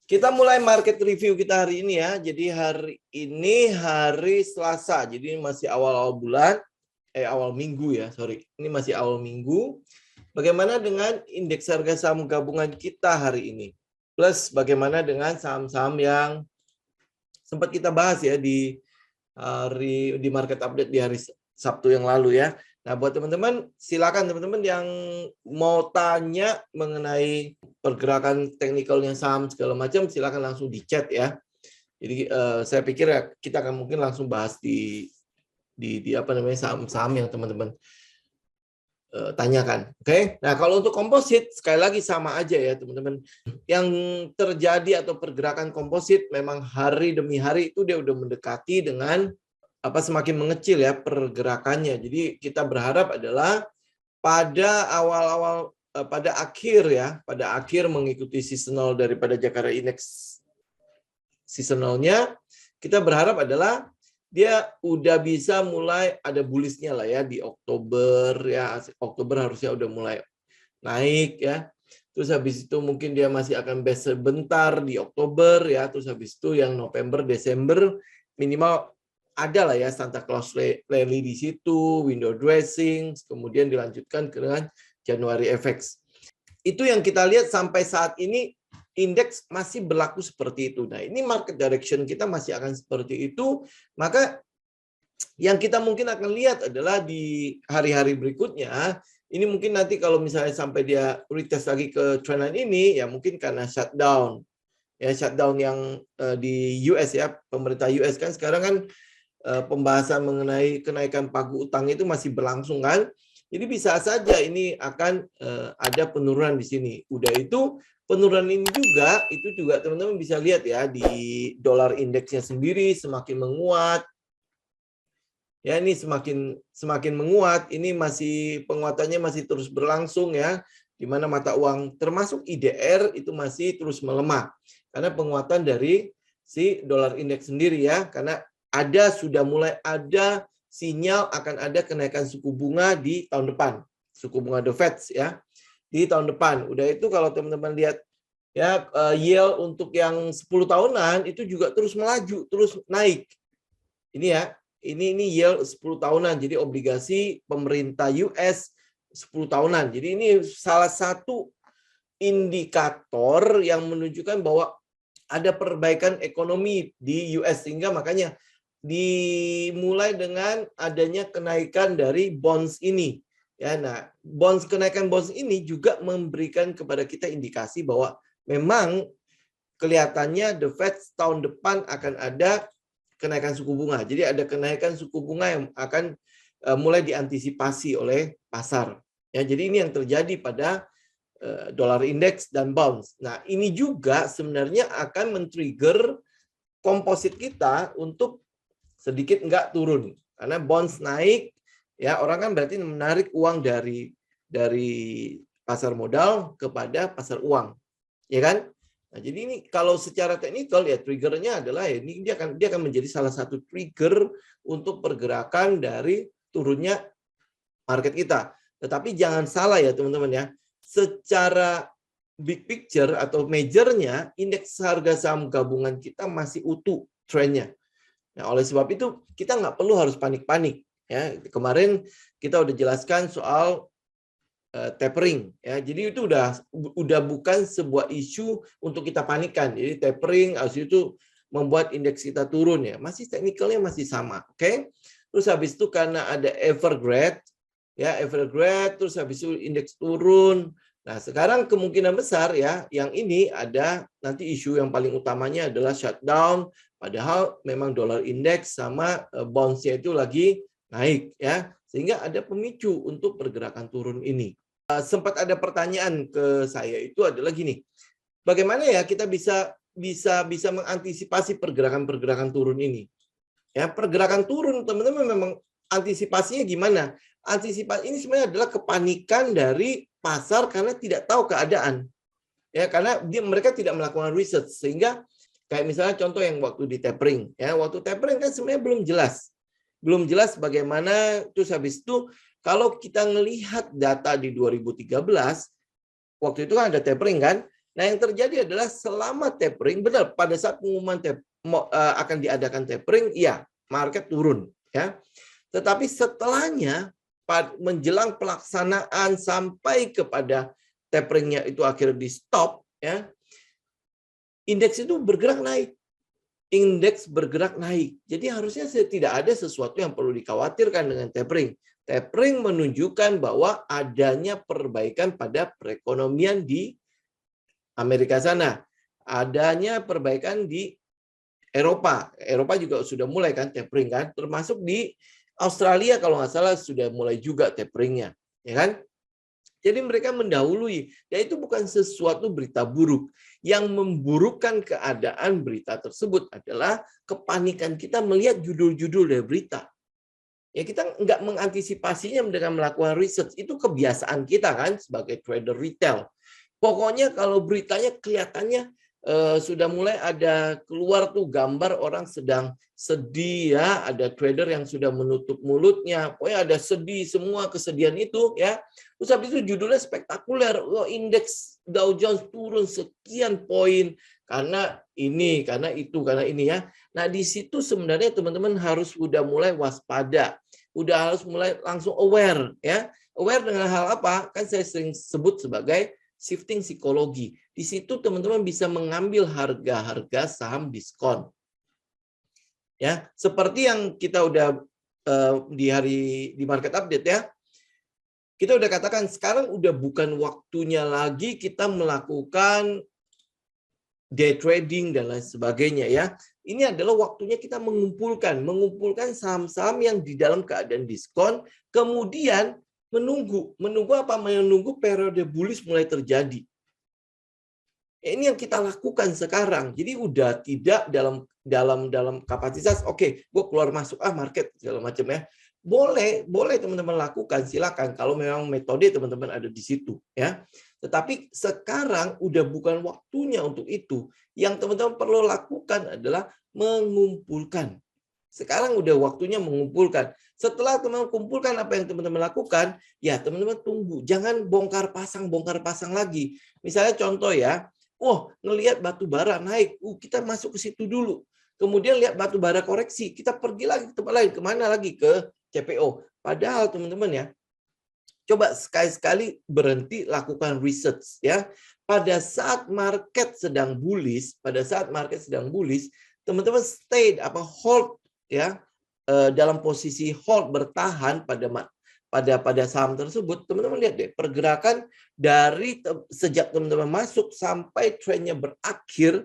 Kita mulai market review kita hari ini ya. Jadi hari ini hari Selasa. Jadi ini masih awal-awal bulan, awal minggu ya, sorry. Ini masih awal minggu. Bagaimana dengan indeks harga saham gabungan kita hari ini? Plus bagaimana dengan saham-saham yang sempat kita bahas ya di market update di hari Sabtu yang lalu ya. Nah, buat teman-teman, silakan teman-teman yang mau tanya mengenai pergerakan teknikalnya saham segala macam, silakan langsung di chat ya. Jadi saya pikir ya kita akan mungkin langsung bahas di apa namanya saham-saham yang teman-teman tanyakan. Oke. Nah, kalau untuk komposit sekali lagi sama aja ya, teman-teman. Yang terjadi atau pergerakan komposit memang hari demi hari itu dia udah mendekati dengan semakin mengecil ya pergerakannya. Jadi kita berharap adalah pada awal-awal pada akhir mengikuti seasonal daripada Jakarta Index seasonalnya, kita berharap adalah dia udah bisa mulai ada bullish-nya lah ya di Oktober ya. Oktober harusnya udah mulai naik ya. Terus habis itu mungkin dia masih akan best sebentar di Oktober ya. Terus habis itu yang November, Desember minimal ada lah ya Santa Claus rally di situ, window dressing, kemudian dilanjutkan dengan January FX. Itu yang kita lihat sampai saat ini indeks masih berlaku seperti itu. Nah, ini market direction kita masih akan seperti itu. Maka yang kita mungkin akan lihat adalah di hari-hari berikutnya, ini mungkin nanti kalau misalnya sampai dia retest lagi ke trendline ini, ya mungkin karena shutdown. Ya, shutdown yang di US ya, pemerintah US kan sekarang kan pembahasan mengenai kenaikan pagu utang itu masih berlangsung kan. Jadi bisa saja ini akan ada penurunan di sini. Udah itu penurunan ini juga teman-teman bisa lihat ya di dolar indeksnya sendiri semakin menguat. Ya, ini semakin menguat. Ini masih penguatannya masih terus berlangsung ya. Di mana mata uang termasuk IDR itu masih terus melemah. Karena penguatan dari si dolar indeks sendiri ya, karena sudah mulai ada sinyal akan ada kenaikan suku bunga di tahun depan. Suku bunga The Fed ya. Di tahun depan. Udah itu kalau teman-teman lihat ya yield untuk yang 10 tahunan itu juga terus melaju, terus naik. Ini ya, ini yield 10 tahunan. Jadi obligasi pemerintah US 10 tahunan. Jadi ini salah satu indikator yang menunjukkan bahwa ada perbaikan ekonomi di US sehingga makanya dimulai dengan adanya kenaikan dari bonds ini. Ya, nah, kenaikan bonds ini juga memberikan kepada kita indikasi bahwa memang kelihatannya The Fed tahun depan akan ada kenaikan suku bunga. Jadi ada kenaikan suku bunga yang akan mulai diantisipasi oleh pasar. Ya, jadi ini yang terjadi pada dolar indeks dan bonds. Nah, ini juga sebenarnya akan men-trigger komposit kita untuk sedikit enggak turun. Karena bonds naik, ya orang kan berarti menarik uang dari pasar modal kepada pasar uang. Ya kan? Nah, jadi ini kalau secara teknikal ya triggernya adalah ya, ini dia akan menjadi salah satu trigger untuk pergerakan dari turunnya market kita. Tetapi jangan salah ya teman-teman ya. Secara big picture atau majornya indeks harga saham gabungan kita masih utuh trennya. Nah, oleh sebab itu kita nggak perlu harus panik-panik. Ya, kemarin kita udah jelaskan soal tapering. Ya, jadi itu udah bukan sebuah isu untuk kita panikkan. Jadi tapering, habis itu membuat indeks kita turun ya. Masih teknikalnya masih sama, oke? Terus habis itu karena ada Evergrande, ya Evergrande, terus habis itu indeks turun. Nah, sekarang kemungkinan besar ya, yang ini ada nanti isu yang paling utamanya adalah shutdown. Padahal memang dolar indeks sama bonds-nya itu lagi naik ya, sehingga ada pemicu untuk pergerakan turun ini. Sempat ada pertanyaan ke saya itu adalah gini, bagaimana ya kita bisa mengantisipasi pergerakan turun ini? Ya, pergerakan turun teman-teman memang antisipasinya gimana? Antisipasi ini sebenarnya adalah kepanikan dari pasar karena tidak tahu keadaan. Ya, karena mereka tidak melakukan research sehingga kayak misalnya contoh yang waktu di tapering, ya waktu tapering kan sebenarnya belum jelas bagaimana. Terus habis itu kalau kita melihat data di 2013, waktu itu kan ada tapering kan, Nah, yang terjadi adalah selama tapering, benar pada saat pengumuman akan diadakan tapering, ya market turun, ya. Tetapi setelahnya menjelang pelaksanaan sampai kepada taperingnya itu akhirnya di stop, ya, indeks itu bergerak naik. Indeks bergerak naik. Jadi harusnya tidak ada sesuatu yang perlu dikhawatirkan dengan tapering. Tapering menunjukkan bahwa adanya perbaikan pada perekonomian di Amerika sana. Adanya perbaikan di Eropa. Eropa juga sudah mulai kan tapering kan. Termasuk di Australia kalau nggak salah sudah mulai juga taperingnya. Ya kan? Jadi mereka mendahului. Dan itu bukan sesuatu berita buruk. Yang memburukkan keadaan berita tersebut adalah kepanikan kita melihat judul-judul dari berita. Ya kita nggak mengantisipasinya dengan melakukan research. Itu kebiasaan kita kan sebagai trader retail. Pokoknya kalau beritanya kelihatannya sudah mulai ada keluar tuh gambar orang sedang sedih ya, ada trader yang sudah menutup mulutnya, pokoknya ada sedih semua kesedihan itu ya. Terus habis itu judulnya spektakuler, indeks Dow Jones turun sekian poin karena ini, karena itu, karena ini ya. Nah di situ sebenarnya teman-teman harus udah mulai waspada, udah harus mulai langsung aware ya. Aware dengan hal apa? Kan saya sering sebut sebagai shifting psikologi. Di situ teman-teman bisa mengambil harga-harga saham diskon. Ya, seperti yang kita udah di market update ya. Kita udah katakan sekarang udah bukan waktunya lagi kita melakukan day trading dan lain sebagainya ya. Ini adalah waktunya kita mengumpulkan saham-saham yang di dalam keadaan diskon, kemudian menunggu apa? Menunggu periode bullish mulai terjadi. Ini yang kita lakukan sekarang. Jadi udah tidak dalam kapasitas oke, gue keluar masuk market segala macam ya. Boleh teman-teman lakukan, silakan kalau memang metode teman-teman ada di situ ya. Tetapi sekarang udah bukan waktunya untuk itu. Yang teman-teman perlu lakukan adalah mengumpulkan. Sekarang udah waktunya mengumpulkan. Setelah teman-teman kumpulkan apa yang teman-teman lakukan, ya teman-teman tunggu. Jangan bongkar pasang lagi. Misalnya contoh ya, ngelihat batu bara naik, kita masuk ke situ dulu. Kemudian lihat batu bara koreksi, kita pergi lagi ke tempat lain. Kemana lagi? Ke CPO. Padahal teman-teman ya, coba sekali-sekali berhenti lakukan research ya. Pada saat market sedang bullish, teman-teman stay hold ya, dalam posisi hold bertahan pada saham tersebut. Teman-teman lihat deh pergerakan dari sejak teman-teman masuk sampai trennya berakhir.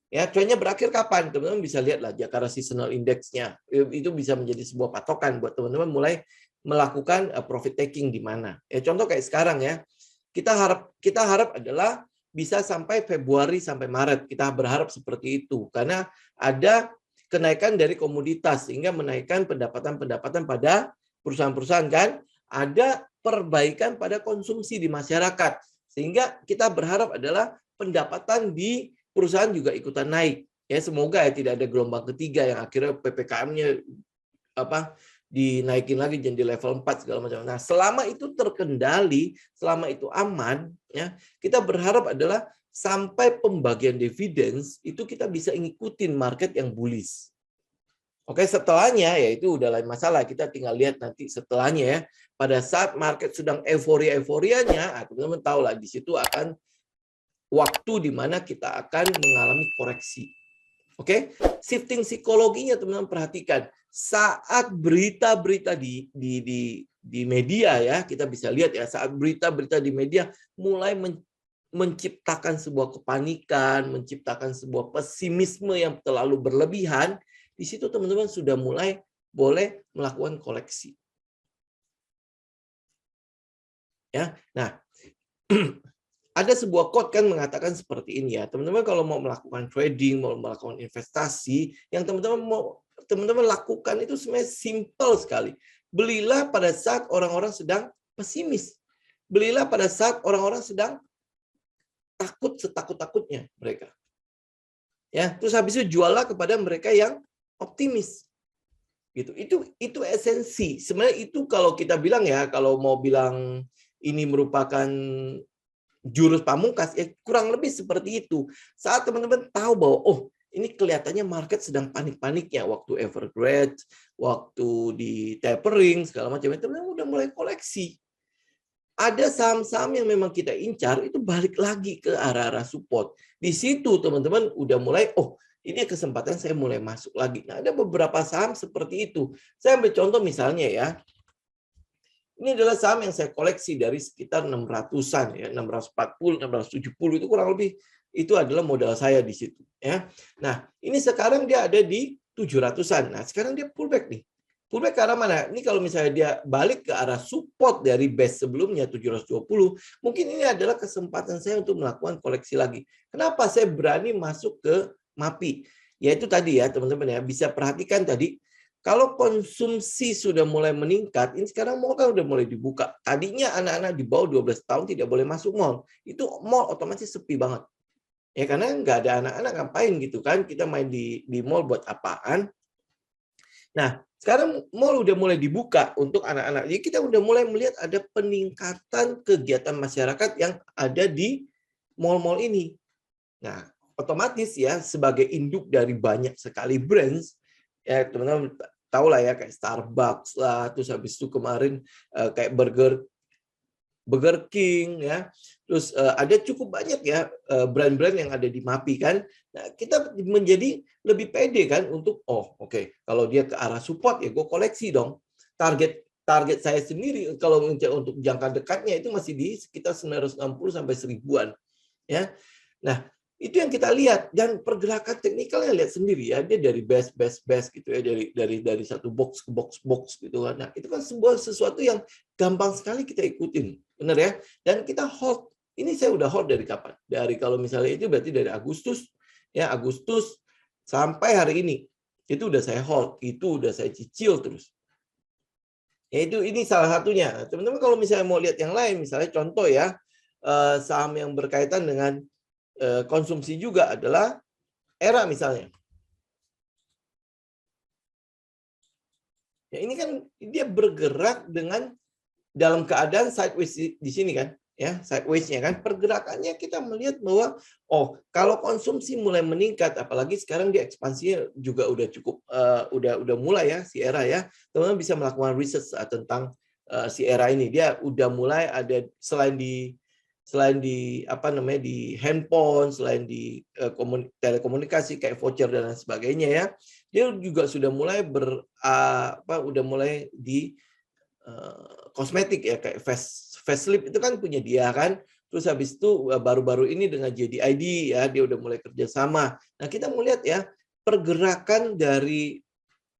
Ya, trennya berakhir kapan? Teman-teman bisa lihat lah Jakarta Seasonal Index-nya. Itu bisa menjadi sebuah patokan buat teman-teman mulai melakukan profit taking di mana. Ya, contoh kayak sekarang ya. Kita harap adalah bisa sampai Februari sampai Maret. Kita berharap seperti itu karena ada kenaikan dari komoditas sehingga menaikkan pendapatan pada perusahaan-perusahaan kan. Ada perbaikan pada konsumsi di masyarakat sehingga kita berharap adalah pendapatan di perusahaan juga ikutan naik. Ya semoga ya tidak ada gelombang ketiga yang akhirnya PPKM-nya dinaikin lagi jadi level 4 segala macam. Nah, selama itu terkendali, selama itu aman, ya, kita berharap adalah sampai pembagian dividends itu kita bisa ngikutin market yang bullish. Oke, setelahnya ya itu udah lain masalah. Kita tinggal lihat nanti setelahnya ya. Pada saat market sedang euforia-euforianya, teman-teman tahu lah di situ akan waktu di mana kita akan mengalami koreksi. Oke, shifting psikologinya teman-teman perhatikan. Saat berita-berita di media ya, kita bisa lihat ya, saat berita-berita di media mulai menciptakan sebuah kepanikan, menciptakan sebuah pesimisme yang terlalu berlebihan, di situ teman-teman sudah mulai boleh melakukan koleksi. Ya, nah ada sebuah quote kan mengatakan seperti ini ya, teman-teman kalau mau melakukan trading, mau melakukan investasi, yang teman-teman lakukan itu sebenarnya simple sekali. Belilah pada saat orang-orang sedang pesimis. Belilah pada saat orang-orang sedang takut setakut-takutnya mereka. Ya, terus habis itu juallah kepada mereka yang optimis. Gitu. Itu esensi. Sebenarnya itu kalau kita bilang ya, kalau mau bilang ini merupakan jurus pamungkas, ya kurang lebih seperti itu. Saat teman-teman tahu bahwa, oh ini kelihatannya market sedang panik-paniknya waktu Evergrande, waktu di tapering, segala macam, teman-teman udah mulai koleksi. Ada saham-saham yang memang kita incar, itu balik lagi ke arah-arah support. Di situ teman-teman udah mulai, oh ini kesempatan saya mulai masuk lagi. Nah, ada beberapa saham seperti itu. Saya ambil contoh misalnya ya, ini adalah saham yang saya koleksi dari sekitar 600-an ya, 640, 670 itu kurang lebih itu adalah modal saya di situ ya. Nah, ini sekarang dia ada di 700-an. Nah, sekarang dia pullback nih. Pullback ke arah mana? Ini kalau misalnya dia balik ke arah support dari base sebelumnya 720, mungkin ini adalah kesempatan saya untuk melakukan koleksi lagi. Kenapa saya berani masuk ke MAPI? Yaitu tadi ya, teman-teman ya, bisa perhatikan tadi kalau konsumsi sudah mulai meningkat, ini sekarang mall kan udah mulai dibuka. Tadinya anak-anak di bawah 12 tahun tidak boleh masuk mall. Itu mall otomatis sepi banget. Ya karena nggak ada anak-anak ngapain gitu kan. Kita main di mall buat apaan. Nah, sekarang mall udah mulai dibuka untuk anak-anak. Jadi kita udah mulai melihat ada peningkatan kegiatan masyarakat yang ada di mall-mall ini. Nah, otomatis ya sebagai induk dari banyak sekali brands, ya teman-teman tahu lah ya kayak Starbucks lah, terus habis itu kemarin kayak Burger King ya, terus ada cukup banyak ya brand-brand yang ada di MAPI kan. Nah, kita menjadi lebih pede kan untuk oke, kalau dia ke arah support ya gue koleksi dong. Target saya sendiri kalau untuk jangka dekatnya itu masih di sekitar 960 sampai 1000-an ya. Nah, itu yang kita lihat, dan pergerakan teknikalnya lihat sendiri ya, dia dari base gitu ya, dari satu box ke box gitu kan. Nah, itu kan sesuatu yang gampang sekali kita ikutin, benar ya. Dan kita hold. Ini saya udah hold dari kapan? Dari kalau misalnya itu berarti dari Agustus ya, Agustus sampai hari ini. Itu udah saya hold, itu udah saya cicil terus. Ya itu ini salah satunya. Teman-teman kalau misalnya mau lihat yang lain, misalnya contoh ya, saham yang berkaitan dengan konsumsi juga adalah ERA misalnya. Ya, ini kan dia bergerak dengan dalam keadaan sideways di sini kan, ya sideways-nya kan, pergerakannya kita melihat bahwa kalau konsumsi mulai meningkat, apalagi sekarang dia ekspansinya juga udah cukup udah mulai ya si ERA ya, teman-teman bisa melakukan research tentang si ERA ini. Dia udah mulai ada selain di apa namanya di handphone, selain di telekomunikasi kayak voucher dan lain sebagainya ya, dia juga sudah mulai udah mulai di kosmetik ya kayak facelift itu kan punya dia kan, terus habis itu baru-baru ini dengan JDID ya dia udah mulai kerjasama. Nah kita melihat ya pergerakan dari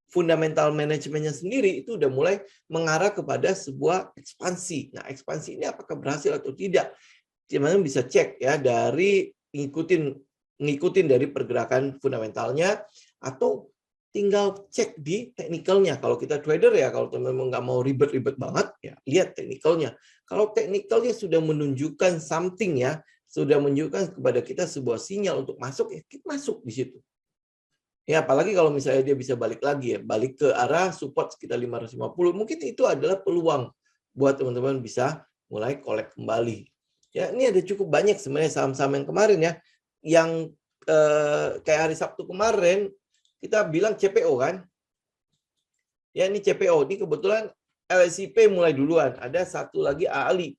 fundamental manajemennya sendiri itu udah mulai mengarah kepada sebuah ekspansi. Nah ekspansi ini apakah berhasil atau tidak? Teman-teman bisa cek ya dari ngikutin dari pergerakan fundamentalnya, atau tinggal cek di teknikalnya. Kalau kita trader ya, kalau teman-teman nggak mau ribet-ribet banget, ya lihat teknikalnya. Kalau teknikalnya sudah menunjukkan something ya, sudah menunjukkan kepada kita sebuah sinyal untuk masuk, ya kita masuk di situ. Ya, apalagi kalau misalnya dia bisa balik lagi ya, balik ke arah support sekitar 550, mungkin itu adalah peluang buat teman-teman bisa mulai collect kembali. Ya, ini ada cukup banyak sebenarnya saham-saham yang kemarin ya, yang kayak hari Sabtu kemarin kita bilang CPO kan. Ya, ini CPO. Ini kebetulan LSIP mulai duluan. Ada satu lagi Ali.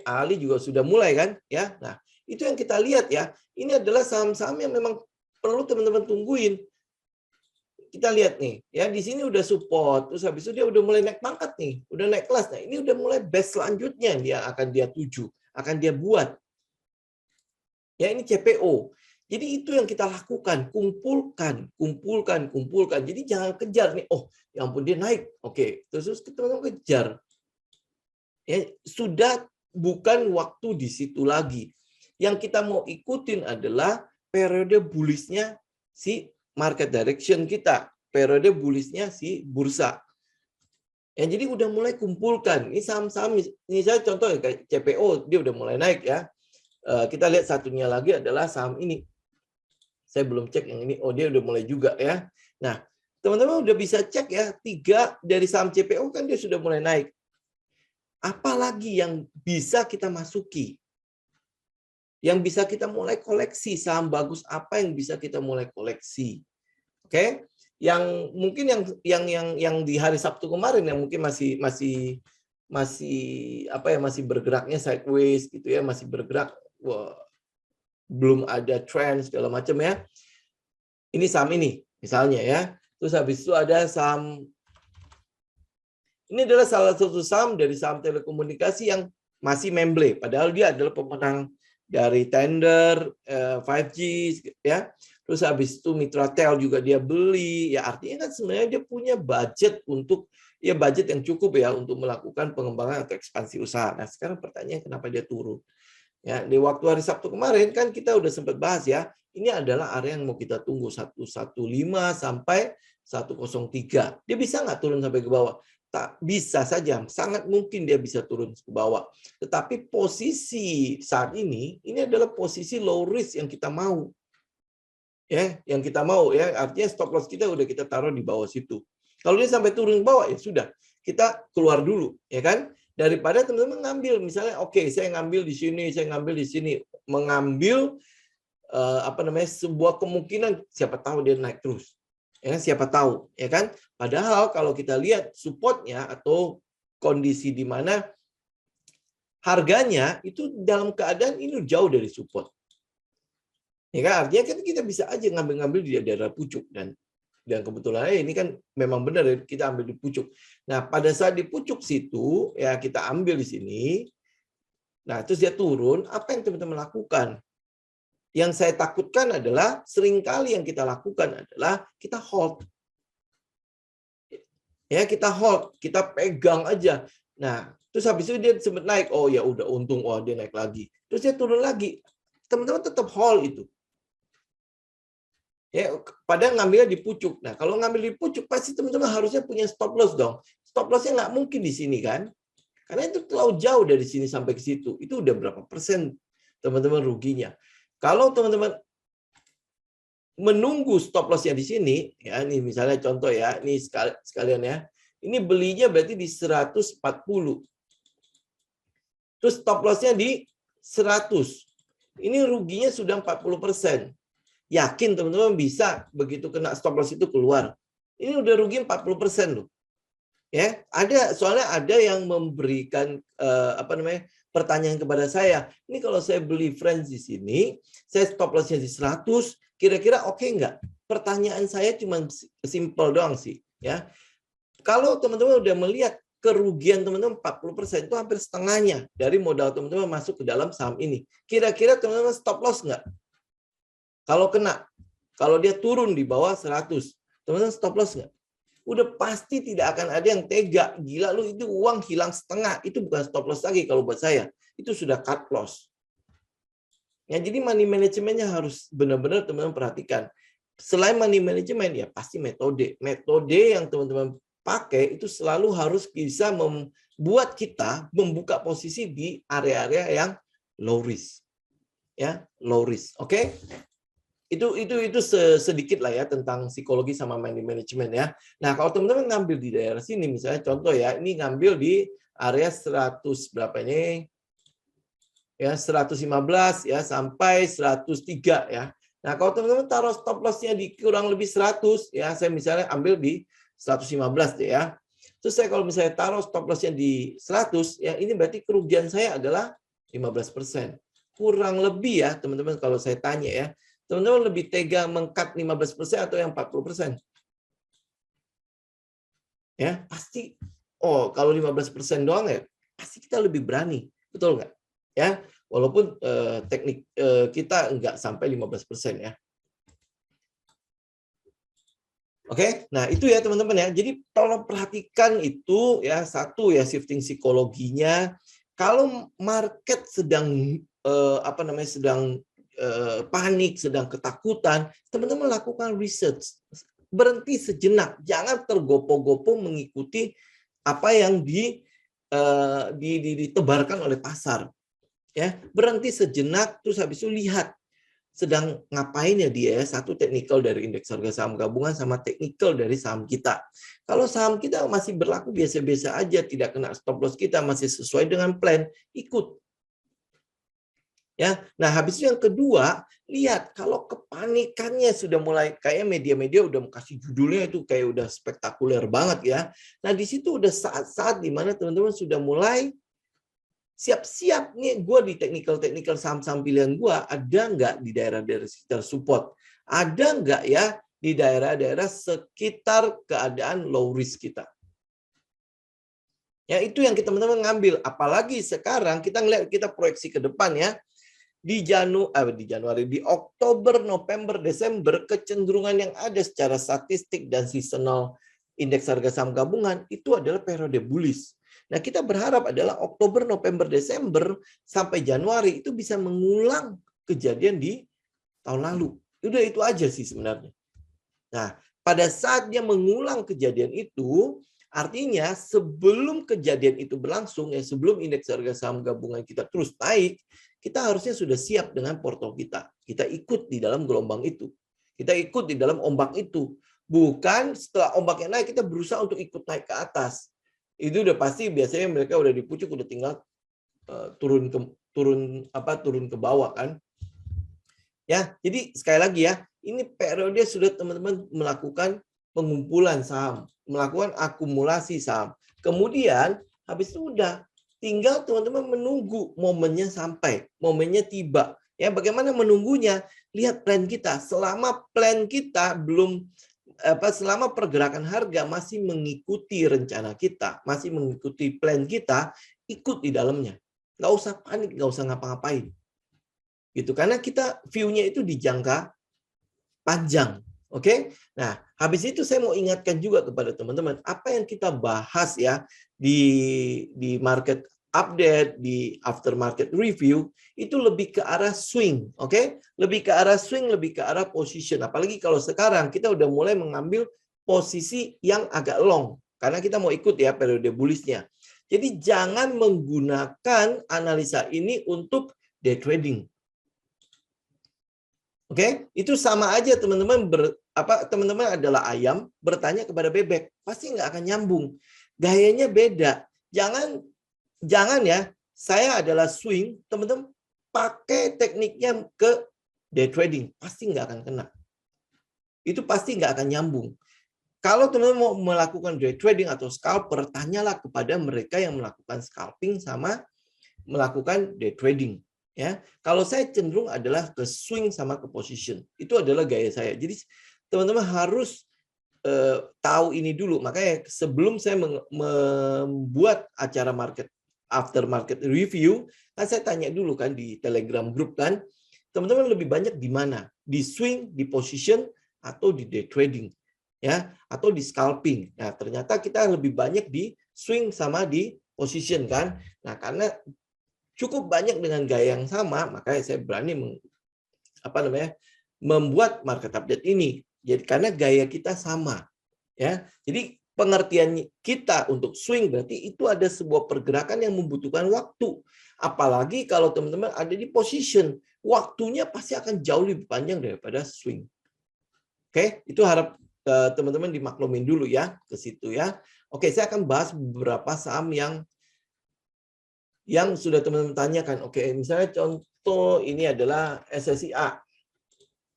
Ali juga sudah mulai kan, ya. Nah, itu yang kita lihat ya. Ini adalah saham-saham yang memang perlu teman-teman tungguin. Kita lihat nih, ya di sini udah support, terus habis itu dia udah mulai naik pangkat nih, udah naik kelas. Nah, ini udah mulai base selanjutnya dia akan dia tuju, akan dia buat. Ya, ini CPO. Jadi itu yang kita lakukan, kumpulkan. Jadi jangan kejar nih, ya ampun dia naik. Oke, terus kita kejar. Ya, sudah bukan waktu di situ lagi. Yang kita mau ikutin adalah periode bullishnya si market direction kita, periode bullishnya si bursa. Ya, jadi udah mulai kumpulkan. Ini saham-saham, ini saya contoh kayak CPO, dia udah mulai naik ya. Kita lihat satunya lagi adalah saham ini. Saya belum cek yang ini, dia udah mulai juga ya. Nah, teman-teman udah bisa cek ya, 3 dari saham CPO kan dia sudah mulai naik. Apalagi yang bisa kita masuki? Yang bisa kita mulai koleksi, saham bagus apa yang bisa kita mulai koleksi? Oke? Yang mungkin yang di hari Sabtu kemarin yang mungkin masih bergeraknya sideways gitu ya, masih bergerak, wah, belum ada trend segala macam ya. Ini saham ini misalnya ya. Terus habis itu ada saham, ini adalah salah satu saham dari saham telekomunikasi yang masih memble, padahal dia adalah pemenang dari tender 5G ya. Terus habis itu Mitratel juga dia beli, ya artinya kan sebenarnya dia punya budget untuk, ya budget yang cukup ya untuk melakukan pengembangan atau ekspansi usaha. Nah sekarang pertanyaan kenapa dia turun? Ya, di waktu hari Sabtu kemarin kan kita udah sempat bahas ya, ini adalah area yang mau kita tunggu 115 sampai 103. Dia bisa nggak turun sampai ke bawah? Tak bisa saja, sangat mungkin dia bisa turun ke bawah. Tetapi posisi saat ini adalah posisi low risk yang kita mau. Ya, yang kita mau ya, artinya stop loss kita udah kita taruh di bawah situ. Kalau dia sampai turun ke bawah ya sudah, kita keluar dulu, ya kan? Daripada teman-teman ngambil misalnya, oke, saya ngambil di sini, saya ngambil di sini, mengambil sebuah kemungkinan siapa tahu dia naik terus. Ya, siapa tahu, ya kan? Padahal kalau kita lihat supportnya atau kondisi di mana harganya itu dalam keadaan ini jauh dari support. Ya kan, artinya kan kita bisa aja ngambil-ngambil di daerah pucuk, dan kebetulan ini kan memang benar kita ambil di pucuk. Nah, pada saat di pucuk situ ya kita ambil di sini. Nah, terus dia turun, apa yang teman-teman lakukan? Yang saya takutkan adalah seringkali yang kita lakukan adalah kita hold. Ya, kita hold, kita pegang aja. Nah, terus habis itu dia sempat naik, oh ya udah untung, oh dia naik lagi. Terus dia turun lagi. Teman-teman tetap hold itu. Ya, padahal ngambilnya di pucuk. Nah, kalau ngambil di pucuk, pasti teman-teman harusnya punya stop loss dong. Stop loss-nya nggak mungkin di sini kan? Karena itu terlalu jauh dari sini sampai ke situ. Itu udah berapa persen teman-teman ruginya. Kalau teman-teman menunggu stop loss-nya di sini, ya ini misalnya contoh ya, ini sekalian ya. Ini belinya berarti di 140. Terus stop loss-nya di 100. Ini ruginya sudah 40%. Yakin teman-teman bisa begitu kena stop loss itu keluar. Ini udah rugi 40% loh. Ya, soalnya ada yang memberikan pertanyaan kepada saya. Ini kalau saya beli friends di sini, saya stop loss-nya di 100, kira-kira oke nggak? Pertanyaan saya cuma simple doang sih, ya. Kalau teman-teman udah melihat kerugian teman-teman 40% itu hampir setengahnya dari modal teman-teman masuk ke dalam saham ini. Kira-kira teman-teman stop loss nggak? Kalau kena, kalau dia turun di bawah 100, teman-teman stop loss nggak? Udah pasti tidak akan ada yang tega. Gila lu, itu uang hilang setengah. Itu bukan stop loss lagi kalau buat saya. Itu sudah cut loss. Ya, jadi money manajemennya harus benar-benar teman-teman perhatikan. Selain money management, ya pasti metode. Metode yang teman-teman pakai itu selalu harus bisa membuat kita membuka posisi di area-area yang low risk. Ya, low risk. Oke? Itu sedikit lah ya tentang psikologi sama money management ya. Nah, kalau teman-teman ngambil di daerah sini, misalnya contoh ya, ini ngambil di area 100 berapa ini? Ya, 115 ya sampai 103 ya. Nah, kalau teman-teman taruh stop loss-nya di kurang lebih 100 ya, saya misalnya ambil di 115 deh ya. Terus saya kalau misalnya taruh stop loss-nya di 100 ya, ini berarti kerugian saya adalah 15%. Kurang lebih ya, teman-teman, kalau saya tanya ya, teman-teman lebih tega meng-cut 15% atau yang 40%? Ya, pasti. Oh, kalau 15% doang ya, pasti kita lebih berani. Betul nggak? Ya, walaupun teknik kita nggak sampai 15% ya. Oke, nah itu ya teman-teman ya. Jadi tolong perhatikan itu ya, satu ya shifting psikologinya. Kalau market sedang sedang panik, sedang ketakutan, teman-teman lakukan research. Berhenti sejenak, jangan tergopoh-gopoh mengikuti apa yang ditebarkan oleh pasar. Ya, berhenti sejenak, terus habis itu lihat sedang ngapain ya dia ya. Satu technical dari indeks harga saham gabungan sama technical dari saham kita. Kalau saham kita masih berlaku biasa-biasa aja, tidak kena stop loss kita, masih sesuai dengan plan, ikut. Ya, nah habis itu yang kedua, lihat kalau kepanikannya sudah mulai kayak media-media udah kasih judulnya itu kayak udah spektakuler banget ya. Nah di situ udah saat-saat di mana teman-teman sudah mulai siap-siap nih, gue di technical saham-saham pilihan gue ada nggak di daerah-daerah sekitar support, ada nggak ya di daerah-daerah sekitar keadaan low risk kita. Ya itu yang kita teman-teman ngambil, apalagi sekarang kita ngelihat kita proyeksi ke depan ya. Di Januari, di Oktober, November, Desember, kecenderungan yang ada secara statistik dan seasonal indeks harga saham gabungan itu adalah periode bullish. Nah, kita berharap adalah Oktober, November, Desember sampai Januari itu bisa mengulang kejadian di tahun lalu. Udah itu aja sih sebenarnya. Nah, pada saat dia mengulang kejadian itu, artinya sebelum kejadian itu berlangsung, ya sebelum indeks harga saham gabungan kita terus naik, kita harusnya sudah siap dengan portfolio kita. Kita ikut di dalam gelombang itu. Kita ikut di dalam ombak itu. Bukan setelah ombaknya naik, kita berusaha untuk ikut naik ke atas. Itu udah pasti biasanya mereka udah di pucuk, udah tinggal turun ke bawah kan. Ya, jadi sekali lagi ya, ini periode sudah teman-teman melakukan pengumpulan saham, melakukan akumulasi saham. Kemudian habis itu udah tinggal teman-teman menunggu momennya sampai, momennya tiba. Ya, bagaimana menunggunya? Lihat plan kita. Selama plan kita selama pergerakan harga masih mengikuti rencana kita, masih mengikuti plan kita, ikut di dalamnya. Nggak usah panik, nggak usah ngapa-ngapain. Gitu, karena kita view-nya itu di jangka panjang. Oke? Nah, habis itu saya mau ingatkan juga kepada teman-teman, apa yang kita bahas ya di market update, di aftermarket review, itu lebih ke arah swing, oke? Lebih ke arah swing, lebih ke arah position. Apalagi kalau sekarang kita udah mulai mengambil posisi yang agak long, karena kita mau ikut ya periode bullish-nya. Jadi jangan menggunakan analisa ini untuk day trading. Oke, itu sama aja teman-teman teman-teman adalah ayam bertanya kepada bebek, pasti nggak akan nyambung. Gayanya beda. Jangan ya, saya adalah swing, teman-teman pakai tekniknya ke day trading, pasti nggak akan kena. Itu pasti nggak akan nyambung. Kalau teman-teman mau melakukan day trading atau scalper, tanyalah kepada mereka yang melakukan scalping sama melakukan day trading. Ya, kalau saya cenderung adalah ke swing sama ke position. Itu adalah gaya saya. Jadi teman-teman harus tahu ini dulu. Makanya sebelum saya membuat acara after market review, kan saya tanya dulu kan di Telegram group kan, teman-teman lebih banyak di mana? Di swing, di position, atau di day trading, ya, atau di scalping. Nah, ternyata kita lebih banyak di swing sama di position kan. Nah, karena cukup banyak dengan gaya yang sama, makanya saya berani membuat market update ini. Jadi karena gaya kita sama, ya. Jadi pengertian kita untuk swing berarti itu ada sebuah pergerakan yang membutuhkan waktu. Apalagi kalau teman-teman ada di position, waktunya pasti akan jauh lebih panjang daripada swing. Oke, itu harap teman-teman dimaklumin dulu ya ke situ ya. Oke, saya akan bahas beberapa saham yang sudah teman-teman tanyakan. Oke, misalnya contoh ini adalah SSIA.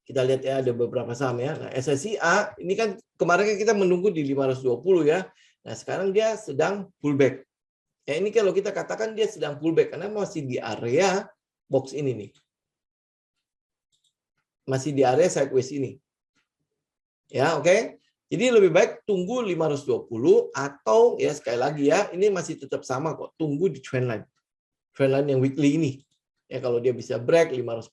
Kita lihat ya ada beberapa saham ya. Nah, SSIA ini kan kemarin kita menunggu di 520 ya. Nah, sekarang dia sedang pullback. Ya, ini kalau kita katakan dia sedang pullback karena masih di area box ini nih. Masih di area sideways ini. Ya, oke. Jadi lebih baik tunggu 520 atau ya sekali lagi ya, ini masih tetap sama kok. Tunggu di trendline. Trendline yang weekly ini. Ya kalau dia bisa break 540,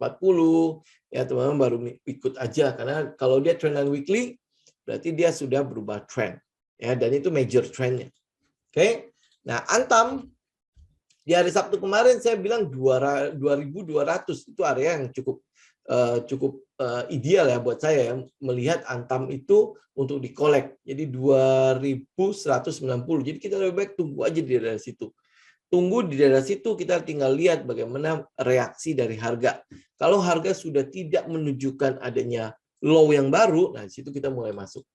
ya teman-teman baru ikut aja karena kalau dia trendline weekly berarti dia sudah berubah trend. Ya, dan itu major trendnya. Oke. Nah, Antam di hari Sabtu kemarin saya bilang 2.200 itu area yang cukup ideal ya buat saya ya, melihat Antam itu untuk dikolek. Jadi 2.190. Jadi kita lebih baik tunggu aja di daerah situ. tunggu di daerah situ, kita tinggal lihat bagaimana reaksi dari harga. Kalau harga sudah tidak menunjukkan adanya low yang baru, nah di situ kita mulai masuk.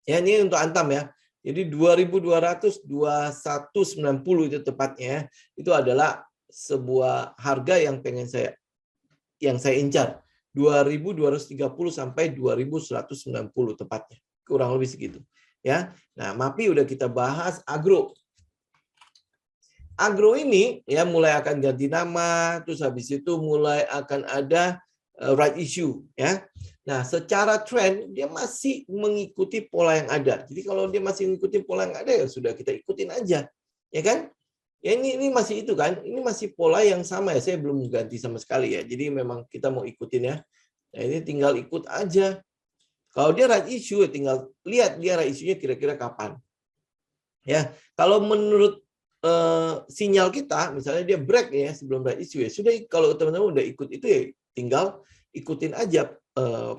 Ya, ini untuk Antam ya. Jadi 2200 2190 itu tepatnya. Itu adalah sebuah harga yang saya incar. 2230 sampai 2190 tepatnya. Kurang lebih segitu. Ya. Nah, MAPI udah kita bahas. Agro. Agro ini ya mulai akan ganti nama, terus habis itu mulai akan ada right issue ya. Nah, secara tren dia masih mengikuti pola yang ada. Jadi kalau dia masih mengikuti pola yang ada ya sudah kita ikutin aja. Ya kan? Ya ini masih itu kan. Ini masih pola yang sama ya. Saya belum ganti sama sekali ya. Jadi memang kita mau ikutin ya. Nah, ini tinggal ikut aja. Kalau dia right issue ya tinggal lihat dia right issue-nya kira-kira kapan. Ya, kalau menurut sinyal kita, misalnya dia break ya sebelum right issue ya, sudah kalau teman-teman udah ikut itu ya tinggal ikutin aja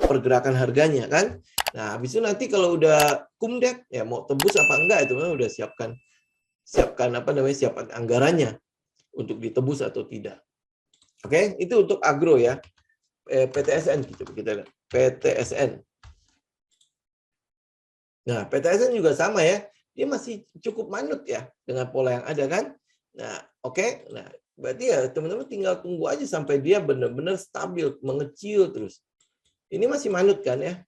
pergerakan harganya kan. Nah, habis itu nanti kalau udah kumdet ya mau tembus apa enggak itu udah siapkan siapkan anggarannya untuk ditebus atau tidak. Oke, itu untuk agro ya. PTSN kita lihat. PTSN. Nah, PTSN juga sama ya. Dia masih cukup manut ya dengan pola yang ada kan. Nah, oke. Nah, berarti ya teman-teman tinggal tunggu aja sampai dia benar-benar stabil, mengecil terus. Ini masih manut kan ya.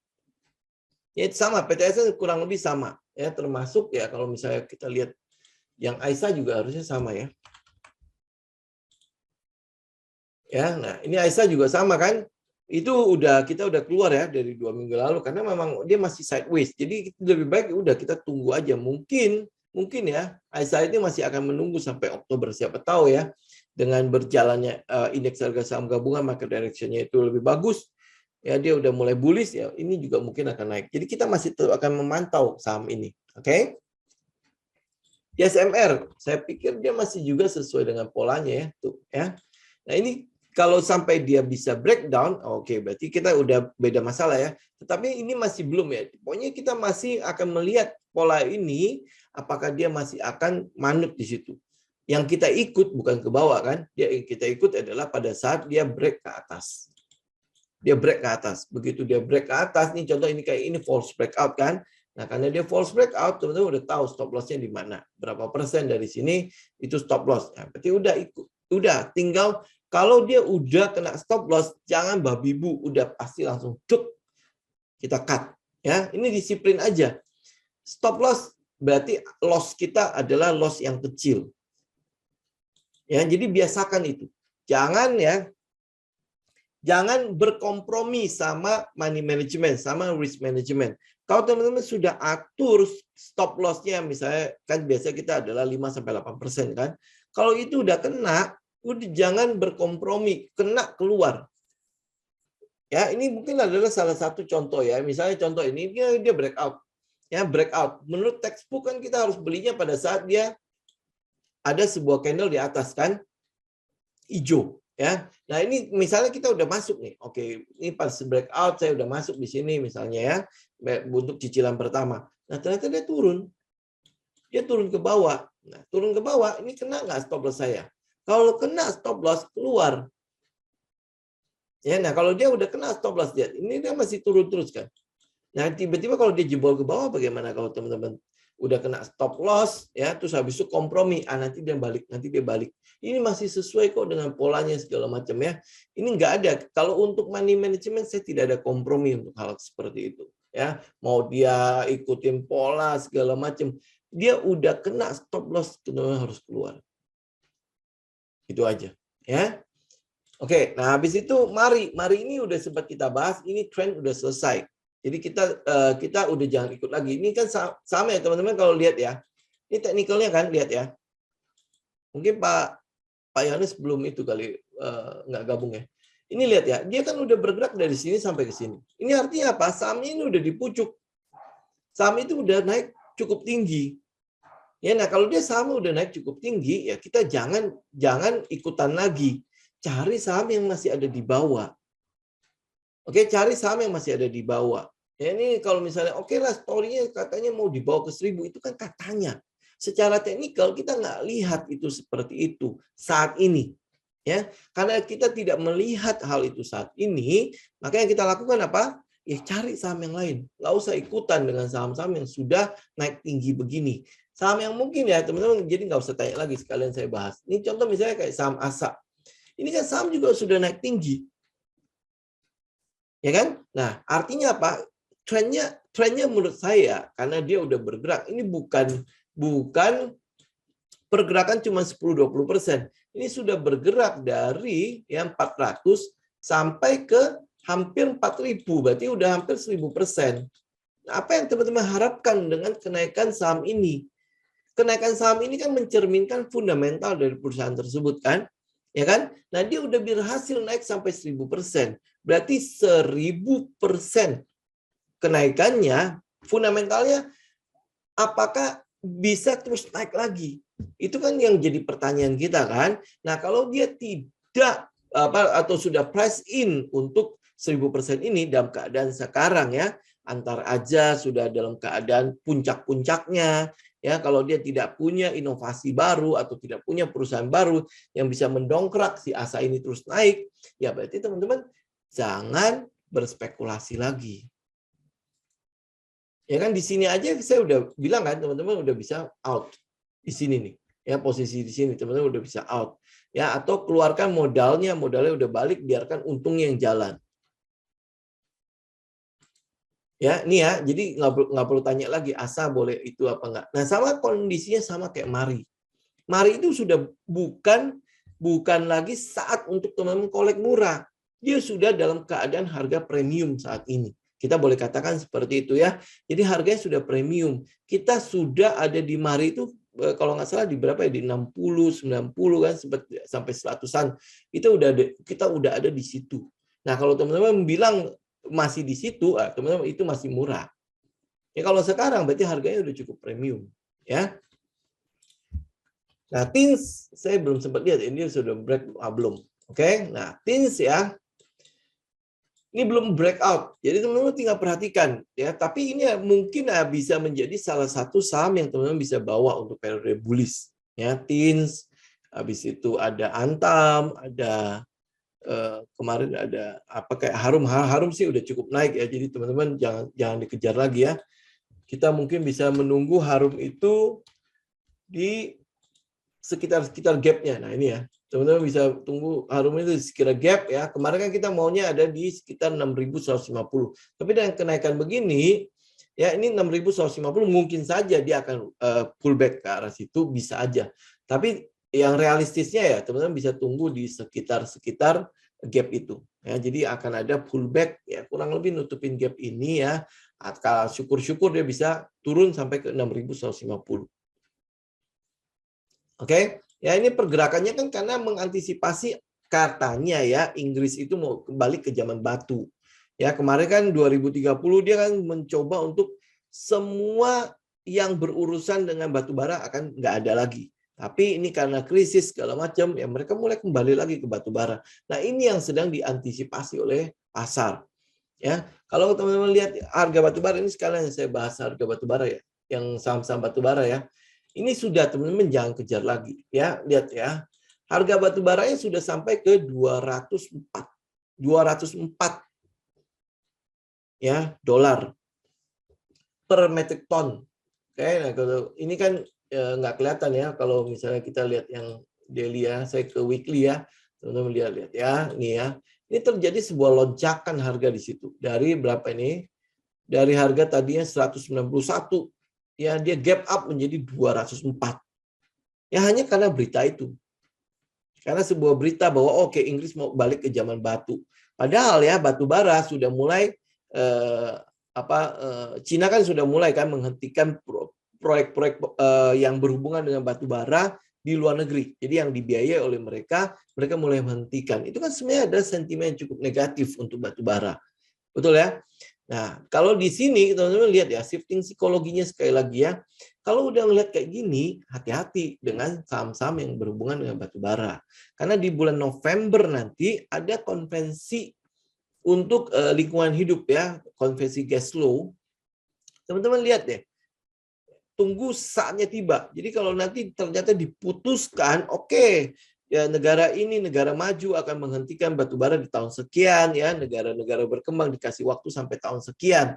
Ya sama, PTSN kurang lebih sama ya, termasuk ya kalau misalnya kita lihat yang AISA juga harusnya sama ya. Ya, nah ini AISA juga sama kan. Itu kita udah keluar ya dari 2 minggu lalu karena memang dia masih sideways. Jadi lebih baik udah kita tunggu aja. Mungkin ya AISA ini masih akan menunggu sampai Oktober, siapa tahu ya. Dengan berjalannya indeks harga saham gabungan, market direction-nya itu lebih bagus. Ya dia udah mulai bullish ya. Ini juga mungkin akan naik. Jadi kita masih akan memantau saham ini. Oke? YSMR, saya pikir dia masih juga sesuai dengan polanya ya, tuh ya. Nah, ini kalau sampai dia bisa breakdown, oke, berarti kita udah beda masalah ya. Tetapi ini masih belum ya. Pokoknya kita masih akan melihat pola ini, apakah dia masih akan manut di situ. Yang kita ikut bukan ke bawah kan, yang kita ikut adalah pada saat dia break ke atas. Dia break ke atas. Begitu dia break ke atas, nih contoh ini kayak ini false breakout kan. Nah, karena dia false breakout, teman-teman udah tahu stop loss-nya di mana. Berapa persen dari sini itu stop loss. Nah, berarti udah ikut. Udah, tinggal kalau dia udah kena stop loss, jangan babi bu, udah pasti langsung cuk kita cut. Ya, ini disiplin aja. Stop loss berarti loss kita adalah loss yang kecil. Ya, jadi biasakan itu. Jangan berkompromi sama money management, sama risk management. Kalau teman-teman sudah atur stop loss-nya, misalnya kan biasanya kita adalah 5-8% kan. Kalau itu udah kena, udah jangan berkompromi, kena keluar. Ya, ini mungkin adalah salah satu contoh ya. Misalnya contoh ini dia breakout. Ya, breakout. Menurut textbook kan kita harus belinya pada saat dia ada sebuah candle di atas kan hijau. Ya, nah ini misalnya kita udah masuk nih, oke, ini pas breakout saya udah masuk di sini misalnya ya, untuk cicilan pertama. Nah ternyata dia turun ke bawah. Nah turun ke bawah, ini kena nggak stop loss saya? Kalau kena stop loss keluar. Ya, nah kalau dia udah kena stop loss ini dia masih turun terus kan. Nah tiba-tiba kalau dia jebol ke bawah bagaimana kalau teman-teman udah kena stop loss ya, terus habis itu kompromi, nanti dia balik. Ini masih sesuai kok dengan polanya segala macam ya. Ini nggak ada. Kalau untuk money management saya tidak ada kompromi untuk hal seperti itu ya. Mau dia ikutin pola segala macam, dia udah kena stop loss, teman-teman harus keluar. Itu aja ya. Oke, nah habis itu mari ini udah sempat kita bahas, ini trend udah selesai. Jadi kita udah jangan ikut lagi. Ini kan sama ya teman-teman kalau lihat ya. Ini teknikalnya kan lihat ya. Mungkin Pak Yohanes belum itu kali nggak gabung ya. Ini lihat ya, dia kan udah bergerak dari sini sampai ke sini. Ini artinya apa? Sahamnya ini udah di pucuk. Saham itu udah naik cukup tinggi. Ya, nah kalau dia saham udah naik cukup tinggi, ya kita jangan ikutan lagi. Cari saham yang masih ada di bawah. Oke, cari saham yang masih ada di bawah. Ya, ini kalau misalnya oke lah story-nya katanya mau dibawa ke 1000, itu kan katanya. secara teknikal kita nggak lihat itu seperti itu saat ini. Ya, karena kita tidak melihat hal itu saat ini, makanya kita lakukan apa? Ya cari saham yang lain. Nggak usah ikutan dengan saham-saham yang sudah naik tinggi begini. Saham yang mungkin ya teman-teman, jadi nggak usah tanya lagi, sekalian saya bahas. Ini contoh misalnya kayak saham ASA. Ini kan saham juga sudah naik tinggi. Ya kan? Nah, artinya apa? Trennya menurut saya, karena dia udah bergerak, ini bukan pergerakan cuma 10-20%. Ini sudah bergerak dari yang 400 sampai ke hampir 4.000, berarti udah hampir 1.000%. Nah, apa yang teman-teman harapkan dengan kenaikan saham ini? Kenaikan saham ini kan mencerminkan fundamental dari perusahaan tersebut kan? Ya kan? Nah, dia udah berhasil naik sampai 1.000%. Berarti 1.000% kenaikannya, fundamentalnya apakah bisa terus naik lagi? Itu kan yang jadi pertanyaan kita kan. Nah, kalau dia tidak atau sudah price in untuk 1.000% ini dalam keadaan sekarang ya, antar aja sudah dalam keadaan puncak-puncaknya ya, kalau dia tidak punya inovasi baru atau tidak punya perusahaan baru yang bisa mendongkrak si ASA ini terus naik, ya berarti teman-teman jangan berspekulasi lagi. Ya kan di sini aja saya udah bilang kan teman-teman udah bisa out di sini nih. Ya posisi di sini teman-teman udah bisa out. Ya atau keluarkan modalnya udah balik, biarkan untungnya yang jalan. Ya, ini ya. Jadi nggak perlu tanya lagi ASA boleh itu apa enggak. Nah, sama kondisinya sama kayak Mari. Mari itu sudah bukan lagi saat untuk teman-teman kolek murah. Dia sudah dalam keadaan harga premium saat ini. Kita boleh katakan seperti itu ya. Jadi harganya sudah premium. Kita sudah ada di Mari itu kalau nggak salah di berapa ya, di 60, 90 kan sampai 100-an. Kita udah ada di situ. Nah, kalau teman-teman bilang masih di situ, teman-teman itu masih murah. Ya kalau sekarang berarti harganya udah cukup premium, ya. Nah, TINS saya belum sempat lihat ini sudah break belum. Oke. Nah, TINS ya. Ini belum breakout. Jadi teman-teman tinggal perhatikan ya, tapi ini mungkin bisa menjadi salah satu saham yang teman-teman bisa bawa untuk periode bullish. Ya, TINS, habis itu ada Antam, ada kemarin ada apa kayak Harum sih udah cukup naik ya. Jadi teman-teman jangan dikejar lagi ya. Kita mungkin bisa menunggu Harum itu di sekitar gapnya. Nah ini ya, teman-teman bisa tunggu Harum itu sekitar gap ya. Kemarin kan kita maunya ada di sekitar 6.150. Tapi dengan kenaikan begini, ya ini 6.150 mungkin saja dia akan pullback ke arah situ, bisa aja. Tapi yang realistisnya ya teman-teman bisa tunggu di sekitar gap itu. Ya, jadi akan ada pullback ya kurang lebih nutupin gap ini ya. Kalau syukur-syukur dia bisa turun sampai ke 6.150. Oke, ya ini pergerakannya kan karena mengantisipasi katanya ya Inggris itu mau kembali ke zaman batu. Ya kemarin kan 2030 dia kan mencoba untuk semua yang berurusan dengan batu bara akan nggak ada lagi. Tapi ini karena krisis segala macam ya mereka mulai kembali lagi ke batu bara. Nah ini yang sedang diantisipasi oleh pasar. Ya kalau teman-teman lihat harga batu bara ini sekalian saya bahas harga batu bara ya, yang saham-saham batu bara ya. Ini sudah teman-teman jangan kejar lagi ya, lihat ya. Harga batu baranya sudah sampai ke 204 ya dolar per metric ton. Oke, nah kalau ini kan nggak kelihatan ya kalau misalnya kita lihat yang daily ya, saya ke weekly ya. Teman-teman lihat ya, ini ya. Ini terjadi sebuah lonjakan harga di situ. Dari berapa ini? Dari harga tadinya 191 ya dia gap up menjadi 204. Ya hanya karena berita itu. Karena sebuah berita bahwa oke Inggris mau balik ke zaman batu. Padahal ya batu bara sudah mulai Cina kan sudah mulai kan menghentikan proyek-proyek yang berhubungan dengan batu bara di luar negeri. Jadi yang dibiayai oleh mereka mulai menghentikan. Itu kan sebenarnya ada sentimen yang cukup negatif untuk batu bara. Betul ya? Nah, kalau di sini teman-teman lihat ya, shifting psikologinya sekali lagi ya. Kalau udah ngeliat kayak gini, hati-hati dengan saham-saham yang berhubungan dengan batu bara. Karena di bulan November nanti ada konvensi untuk lingkungan hidup ya, konvensi Glasgow. Teman-teman lihat deh. tunggu saatnya tiba. Jadi kalau nanti ternyata diputuskan, oke, ya negara ini negara maju akan menghentikan batubara di tahun sekian, ya negara-negara berkembang dikasih waktu sampai tahun sekian.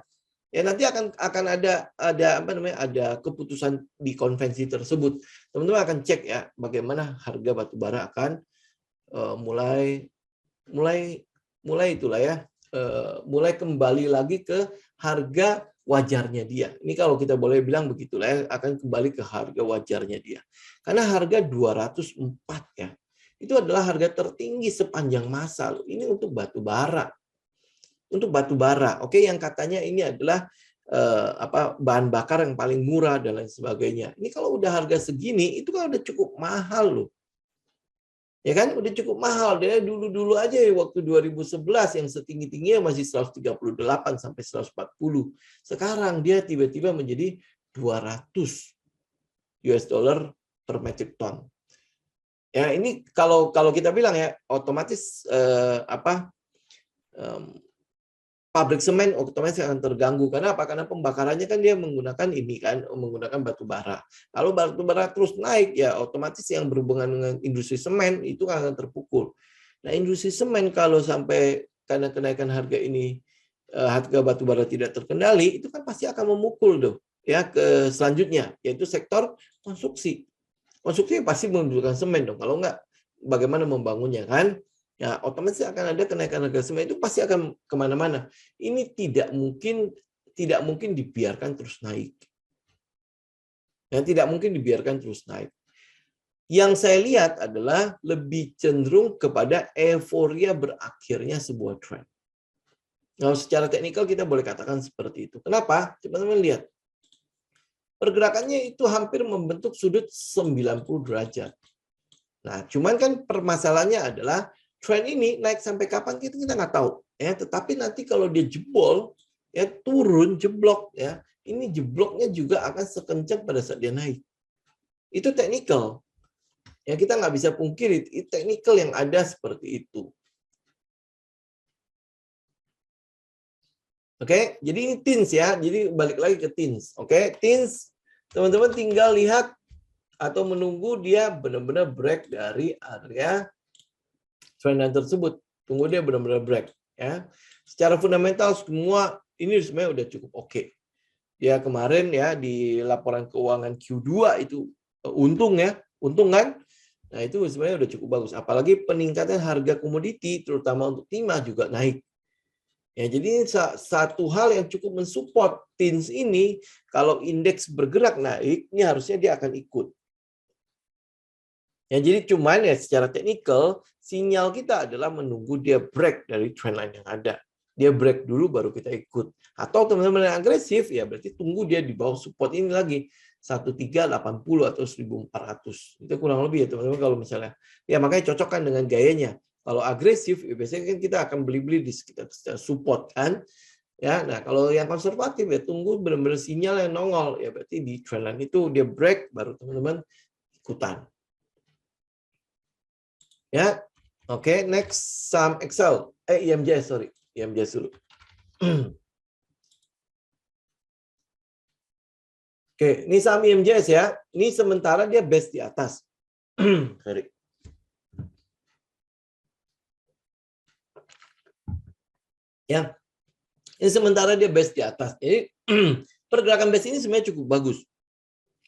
Ya nanti akan ada apa namanya, ada keputusan di konvensi tersebut. Teman-teman akan cek ya bagaimana harga batubara akan mulai itulah ya, mulai kembali lagi ke harga wajarnya dia. Ini kalau kita boleh bilang begitulah ya, akan kembali ke harga wajarnya dia. Karena harga 204 ya, itu adalah harga tertinggi sepanjang masa loh. Ini untuk batu bara. Untuk batu bara, oke, yang katanya ini adalah bahan bakar yang paling murah dan lain sebagainya. Ini kalau udah harga segini, itu kan udah cukup mahal loh. Ya kan, udah cukup mahal. Dari dulu-dulu aja ya, waktu 2011 yang setinggi-tingginya masih 138 sampai 140. Sekarang dia tiba-tiba menjadi 200 US dollar per metric ton. Ya, ini kalau kita bilang ya, otomatis pabrik semen otomatis akan terganggu. Karena apa? Karena pembakarannya kan dia menggunakan menggunakan batu bara. Kalau batu bara terus naik, ya otomatis yang berhubungan dengan industri semen itu akan terpukul. Nah, industri semen kalau sampai karena kenaikan harga ini, harga batu bara tidak terkendali, itu kan pasti akan memukul tuh ya ke selanjutnya, yaitu sektor konstruksi. Konstruksi pasti membutuhkan semen dong. Kalau enggak, bagaimana membangunnya kan? Ya, otomatis akan ada kenaikan harga semen, itu pasti akan kemana-mana. Ini tidak mungkin dibiarkan terus naik. Ya, tidak mungkin dibiarkan terus naik. Yang saya lihat adalah lebih cenderung kepada euforia berakhirnya sebuah tren. Nah, secara teknikal kita boleh katakan seperti itu. Kenapa? Teman-teman lihat. Pergerakannya itu hampir membentuk sudut 90 derajat. Nah, cuman kan permasalahannya adalah tren ini naik sampai kapan kita nggak tahu ya, tetapi nanti kalau dia jebol ya, turun jeblok ya, ini jebloknya juga akan sekencang pada saat dia naik. Itu teknikal ya, kita nggak bisa pungkiri itu teknikal yang ada seperti itu. Oke, jadi ini TINS ya, jadi balik lagi ke TINS. Oke, TINS teman-teman tinggal lihat atau menunggu dia benar-benar break dari area trend tersebut. Tunggu dia benar-benar break ya. Secara fundamental semua ini sebenarnya udah cukup oke. Ya kemarin ya di laporan keuangan Q2 itu untung ya, untung kan? Nah, itu sebenarnya udah cukup bagus. Apalagi peningkatan harga komoditi terutama untuk timah juga naik. Ya, jadi satu hal yang cukup mensupport TINS ini, kalau indeks bergerak naik, ini harusnya dia akan ikut. Ya, jadi cuman ya secara teknikal sinyal kita adalah menunggu dia break dari trendline yang ada. Dia break dulu baru kita ikut. Atau teman-teman yang agresif ya berarti tunggu dia di bawah support ini lagi 1380 atau 1400. Itu kurang lebih ya teman-teman kalau misalnya. Ya makanya cocokkan dengan gayanya. Kalau agresif ya biasanya kan kita akan beli-beli di sekitar support kan. Ya, nah kalau yang konservatif ya tunggu benar-benar sinyal yang nongol ya berarti di trendline itu dia break baru teman-teman ikutan. Ya, oke, next saham Excel, IMJS, sorry, IMJS dulu. Oke, ini saham IMJS ya, ini sementara dia base di atas. Sorry. Ya, ini sementara dia base di atas. Jadi pergerakan base ini sebenarnya cukup bagus.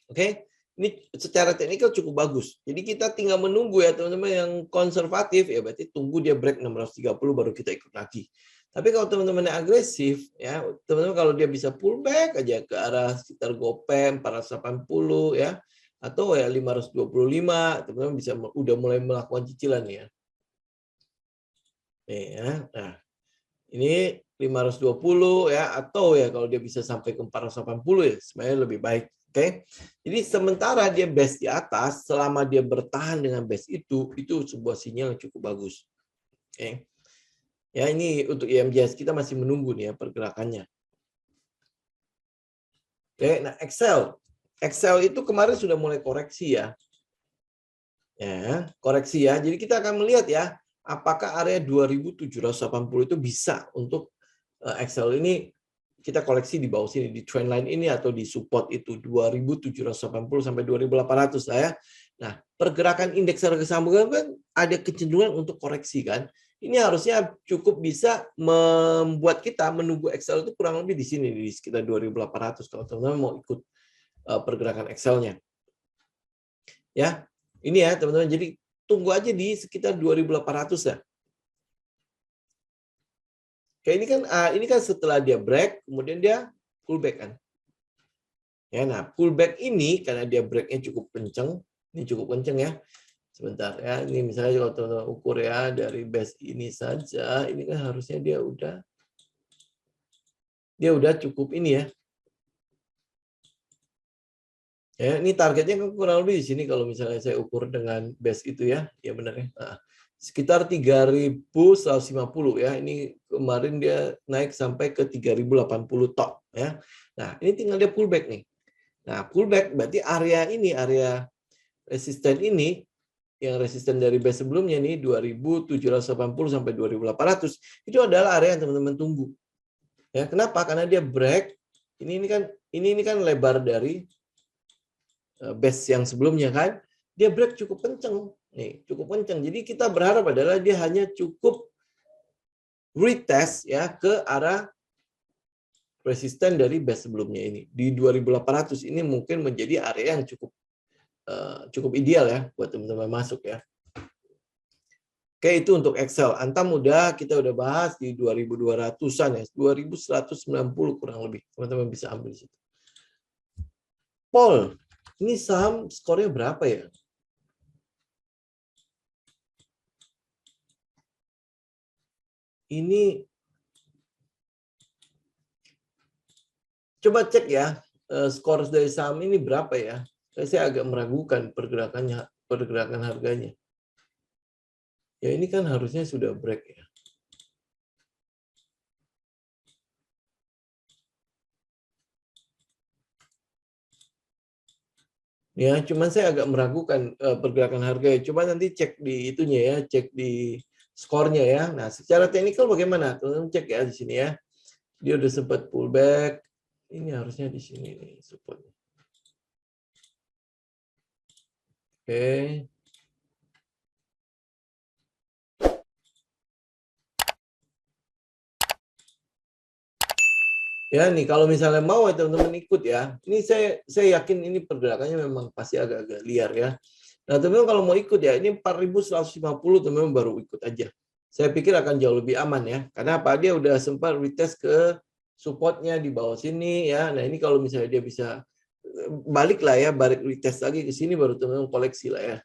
Oke. Ini secara teknikal cukup bagus. Jadi kita tinggal menunggu ya teman-teman yang konservatif ya berarti tunggu dia break 630 baru kita ikut lagi. Tapi kalau teman-teman yang agresif ya, teman-teman kalau dia bisa pullback aja ke arah sekitar GoPay 480 ya atau ya 525, teman-teman bisa udah mulai melakukan cicilan ya. Nih ya. Nah, ini 520 ya atau ya kalau dia bisa sampai ke 480 ya sebenarnya lebih baik. Oke, jadi sementara dia base di atas, selama dia bertahan dengan base itu sebuah sinyal yang cukup bagus. Oke, ya ini untuk IMJS kita masih menunggu nih ya pergerakannya. Oke, nah Excel itu kemarin sudah mulai koreksi ya, koreksi ya. Jadi kita akan melihat ya, apakah area 2780 itu bisa untuk Excel ini kita koleksi di bawah sini, di trendline ini atau di support itu 2.780 sampai 2.800 lah ya. Nah, pergerakan indeks harga saham kan ada kecenderungan untuk koreksi kan. Ini harusnya cukup bisa membuat kita menunggu Excel itu kurang lebih di sini, di sekitar 2.800 kalau teman-teman mau ikut pergerakan Excel-nya. Ya, ini ya teman-teman. Jadi tunggu aja di sekitar 2.800 ya. Kayak ini kan setelah dia break, kemudian dia pullback kan. Ya, nah pullback ini karena dia breaknya cukup kenceng, ini cukup kenceng ya. Sebentar ya, ini misalnya kalau teman-teman ukur ya dari base ini saja, ini kan harusnya dia udah cukup ini ya. Ya, ini targetnya kan kurang lebih di sini kalau misalnya saya ukur dengan base itu ya, ya benar ya. Nah, sekitar 3.150 ya. Ini kemarin dia naik sampai ke 3.080 tok ya. Nah, ini tinggal dia pullback nih. Nah, pullback berarti area ini, area resisten ini yang resisten dari base sebelumnya nih 2.780 sampai 2.800 itu adalah area yang teman-teman tunggu. Ya, kenapa? Karena dia break. Ini kan lebar dari base yang sebelumnya kan. Dia break cukup kenceng. Nih, cukup kenceng. Jadi kita berharap adalah dia hanya cukup retest ya ke arah resisten dari base sebelumnya ini. Di 2.800 ini mungkin menjadi area yang cukup ideal ya buat teman-teman masuk ya. Oke, itu untuk Excel. Antam kita udah bahas di 2.200-an ya, 2.190 kurang lebih. Teman-teman bisa ambil di situ. Paul, ini saham skornya berapa ya? Ini coba cek ya, skor dari saham ini berapa ya? Saya agak meragukan pergerakan harganya. Ya ini kan harusnya sudah break ya. Ya, cuman saya agak meragukan pergerakan harga. Coba nanti cek di itunya ya, cek di skornya ya. Nah, secara teknikal bagaimana? Teman-teman cek ya di sini ya. Dia udah sempat pullback. Ini harusnya di sini nih support. Oke. Ya nih kalau misalnya mau ya teman-teman ikut ya. Ini saya yakin ini pergerakannya memang pasti agak-agak liar ya. Nah, teman-teman kalau mau ikut ya, ini 4.150 teman-teman baru ikut aja. Saya pikir akan jauh lebih aman ya. Karena apa? Dia udah sempat retest ke supportnya di bawah sini ya. Nah, ini kalau misalnya dia bisa balik lah ya, balik retest lagi ke sini baru teman-teman koleksi lah ya.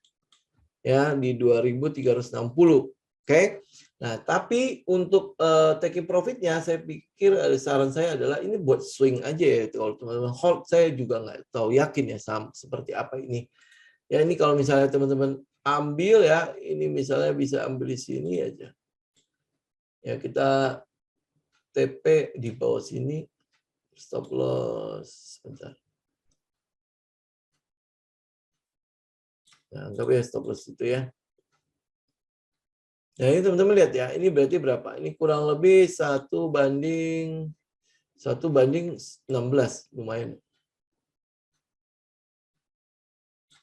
Ya, di 2.360. Oke. Nah, tapi untuk taking profitnya, saya pikir saran saya adalah ini buat swing aja ya. Kalau teman-teman hold, saya juga nggak tahu yakin ya saham seperti apa ini. Ya ini kalau misalnya teman-teman ambil ya, ini misalnya bisa ambil di sini aja. Ya kita TP di bawah sini, stop loss. Bentar. Nah, anggap ya stop loss itu ya. Nah ini teman-teman lihat ya, ini berarti berapa? Ini kurang lebih 1/16, lumayan.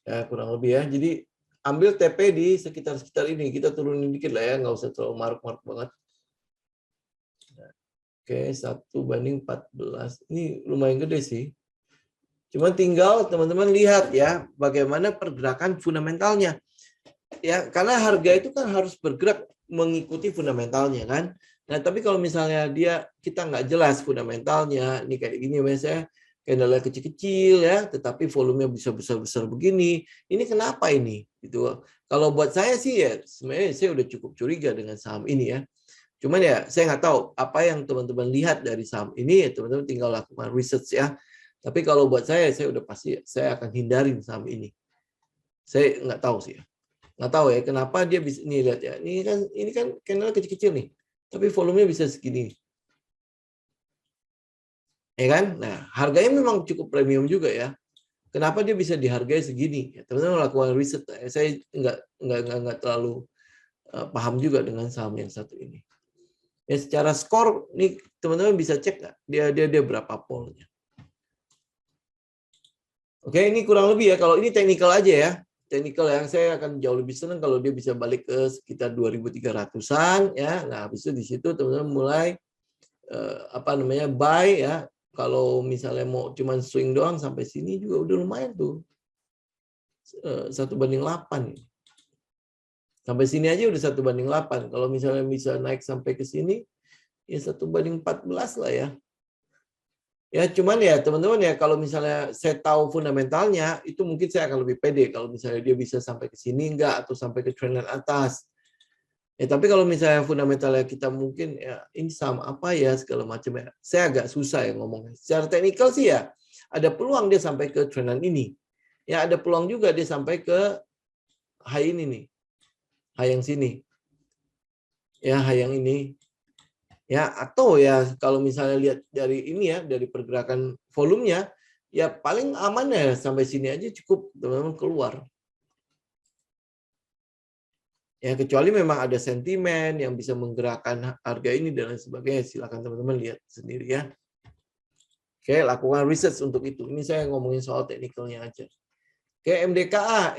Ya kurang lebih ya. Jadi ambil TP di sekitar ini. Kita turunin dikit lah ya, nggak usah terlalu maruk-maruk banget. Oke, 1/14. Ini lumayan gede sih. Cuma tinggal teman-teman lihat ya, bagaimana pergerakan fundamentalnya. Ya, karena harga itu kan harus bergerak mengikuti fundamentalnya kan. Nah, tapi kalau misalnya kita nggak jelas fundamentalnya, ini kayak gini misalnya, candle kecil-kecil ya, tetapi volumenya bisa besar-besar begini. Ini kenapa ini? Gitu. Kalau buat saya sih ya, sebenarnya saya udah cukup curiga dengan saham ini ya. Cuman ya, saya nggak tahu apa yang teman-teman lihat dari saham ini, ya teman-teman tinggal lakukan research ya. Tapi kalau buat saya udah pasti saya akan hindarin saham ini. Saya nggak tahu sih ya. Nggak tahu ya kenapa dia bisa, nih lihat ya, ini kan candle kecil-kecil nih, tapi volumenya bisa segini, ya kan? Nah harganya memang cukup premium juga ya. Kenapa dia bisa dihargai segini? Ya, teman-teman lakukan riset. Saya nggak terlalu paham juga dengan saham yang satu ini. Ya secara skor nih teman-teman bisa cek nggak dia berapa polnya. Oke, ini kurang lebih ya. Kalau ini teknikal aja ya. Teknikal yang saya akan jauh lebih senang kalau dia bisa balik ke sekitar 2.300-an ya. Nah, habis itu di situ teman-teman mulai buy ya. Kalau misalnya mau cuman swing doang sampai sini juga udah lumayan tuh. 1/8. Sampai sini aja udah 1/8. Kalau misalnya bisa naik sampai ke sini ya 1/14 lah ya. Ya, cuman ya teman-teman ya kalau misalnya saya tahu fundamentalnya itu mungkin saya akan lebih pede kalau misalnya dia bisa sampai ke sini enggak atau sampai ke trend atas. Ya, tapi kalau misalnya fundamentalnya kita mungkin ya ini sama apa ya segala macam ya. Saya agak susah ya ngomongnya. Secara teknikal sih ya ada peluang dia sampai ke trendan ini. Ya, ada peluang juga dia sampai ke high ini nih. High yang sini. Ya, high yang ini. Ya, atau ya kalau misalnya lihat dari ini ya, dari pergerakan volumenya, ya paling aman ya sampai sini aja cukup teman-teman keluar. Ya, kecuali memang ada sentimen yang bisa menggerakkan harga ini dan lain sebagainya, silakan teman-teman lihat sendiri ya. Oke, lakukan research untuk itu. Ini saya ngomongin soal teknikalnya aja. Oke, MDKA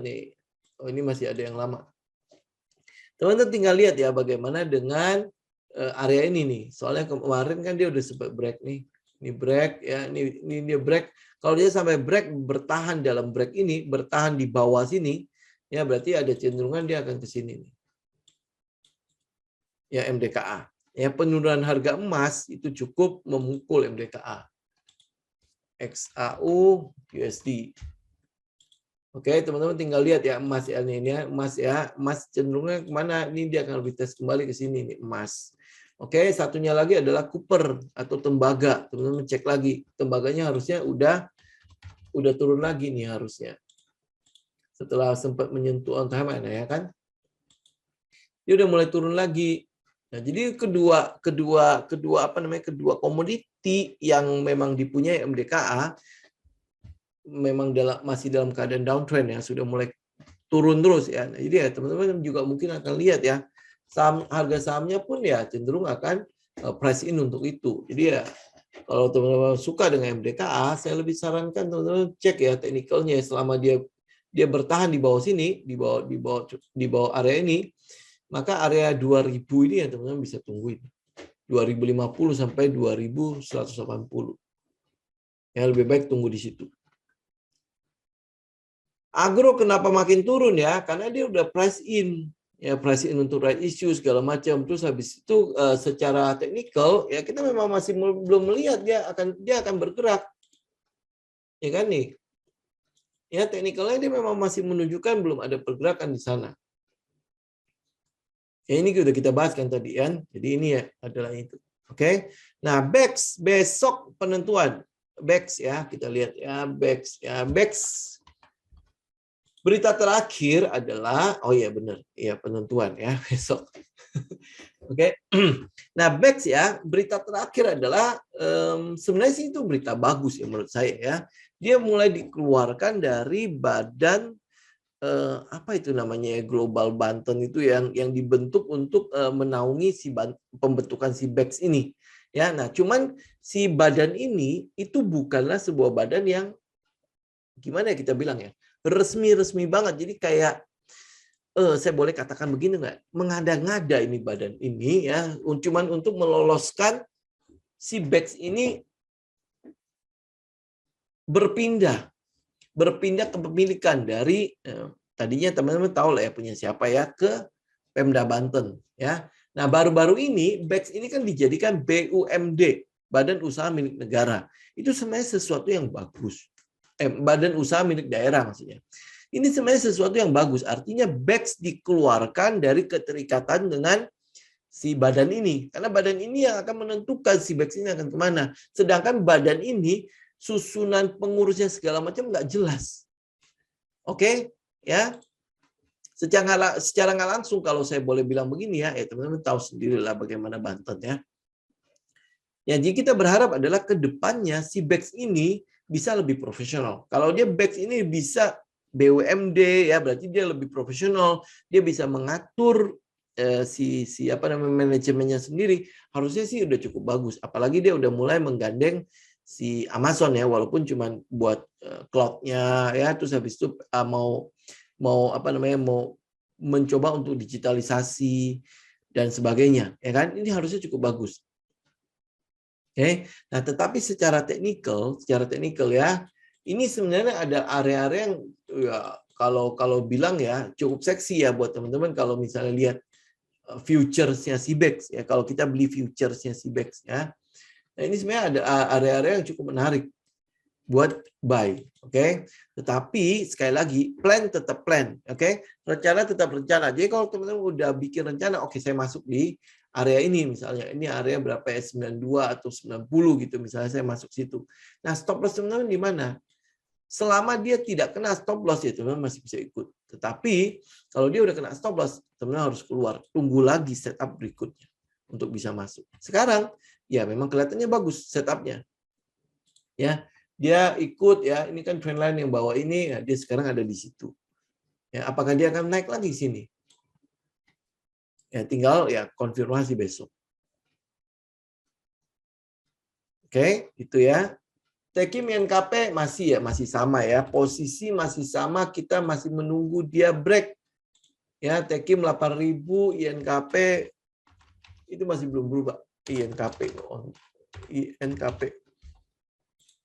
nih. Oh, ini masih ada yang lama. Teman-teman tinggal lihat ya bagaimana dengan area ini nih. Soalnya kemarin kan dia udah sempat break nih. Ini break ya, ini dia break. Kalau dia sampai break bertahan dalam break ini, bertahan di bawah sini, ya berarti ada cenderungan dia akan ke sini nih. Ya MDKA. Ya penurunan harga emas itu cukup memukul MDKA. XAU USD. Oke, teman-teman tinggal lihat ya emas ya ini ya, emas cenderungnya kemana? Ini dia akan retest kembali ke sini nih emas. Oke, satunya lagi adalah Cooper atau tembaga. Teman-teman cek lagi, tembaganya harusnya udah turun lagi nih harusnya. Setelah sempat menyentuh on time ya kan? Dia udah mulai turun lagi. Nah, jadi kedua komoditi yang memang dipunyai MDKA memang masih dalam keadaan downtrend ya, sudah mulai turun terus ya. Nah, jadi ya teman-teman juga mungkin akan lihat ya harga sahamnya pun ya cenderung akan price in untuk itu. Jadi ya kalau teman-teman suka dengan MDKA, saya lebih sarankan teman-teman cek ya teknikalnya selama dia bertahan di bawah sini, di bawah area ini, maka area 2000 ini ya teman-teman bisa tungguin. 2050 sampai 2180. Ya lebih baik tunggu di situ. Agro kenapa makin turun ya? Karena dia udah price in. Ya, price in untuk right issue segala macam. Terus habis itu secara teknikal ya kita memang masih belum melihat dia akan bergerak. Ya kan nih. Ya teknikalnya dia memang masih menunjukkan belum ada pergerakan di sana. Ya ini sudah kita bahas kan tadi kan. Jadi ini ya adalah itu. Oke. Nah, BEX besok penentuan. BEX ya, kita lihat ya BEX ya. BEX berita terakhir adalah, oh iya benar, ya penentuan ya besok. Oke, nah BEX ya, berita terakhir adalah sebenarnya sih itu berita bagus ya menurut saya ya. Dia mulai dikeluarkan dari badan apa itu namanya ya, Global Banten itu yang dibentuk untuk menaungi pembentukan si BEX ini. Ya, nah cuman si badan ini itu bukanlah sebuah badan yang gimana ya kita bilang ya, resmi banget. Jadi kayak saya boleh katakan begini nggak? Mengada-ngada ini badan ini ya, cuman untuk meloloskan si BEX ini berpindah kepemilikan dari tadinya teman-teman tahu lah ya punya siapa ya ke Pemda Banten ya. Nah baru-baru ini BEX ini kan dijadikan BUMD, Badan Usaha Milik Negara. Itu sebenarnya sesuatu yang bagus. Badan usaha milik daerah maksudnya. Ini sebenarnya sesuatu yang bagus. Artinya BEX dikeluarkan dari keterikatan dengan si badan ini. Karena badan ini yang akan menentukan si BEX ini akan kemana. Sedangkan badan ini susunan pengurusnya segala macam nggak jelas. Oke, ya. Secara nggak langsung kalau saya boleh bilang begini ya teman-teman tahu sendirilah bagaimana Banten ya. Ya, jadi kita berharap adalah ke depannya si BEX ini bisa lebih profesional. Kalau dia BEX ini bisa BUMD ya berarti dia lebih profesional, dia bisa mengatur si apa namanya manajemennya sendiri harusnya sih udah cukup bagus. Apalagi dia udah mulai menggandeng si Amazon ya, walaupun cuma buat cloud-nya ya, terus habis itu mau apa namanya mau mencoba untuk digitalisasi dan sebagainya, ya kan? Ini harusnya cukup bagus. Oke. Nah, tetapi secara teknikal ya, ini sebenarnya ada area-area yang ya, kalau bilang ya cukup seksi ya buat teman-teman kalau misalnya lihat futures-nya CBEX ya, kalau kita beli futures-nya CBEX ya. Nah, ini sebenarnya ada area-area yang cukup menarik buat buy, oke? Tetapi sekali lagi plan tetap plan, oke? Rencana tetap rencana. Jadi kalau teman-teman udah bikin rencana, oke saya masuk di area ini misalnya, ini area berapa ya, 92 atau 90 gitu misalnya saya masuk situ. Nah, stop loss teman-teman di mana? Selama dia tidak kena stop loss ya teman-teman masih bisa ikut. Tetapi kalau dia udah kena stop loss, teman-teman harus keluar. Tunggu lagi setup berikutnya untuk bisa masuk. Sekarang ya memang kelihatannya bagus setupnya. Ya, dia ikut ya, ini kan trendline yang bawah ini ya, dia sekarang ada di situ. Ya, apakah dia akan naik lagi sini? Ya, tinggal ya konfirmasi besok. Oke, itu ya. Tekim INKP masih sama ya, posisi masih sama, kita masih menunggu dia break. Ya, Tekim 8.000, INKP itu masih belum berubah. INKP.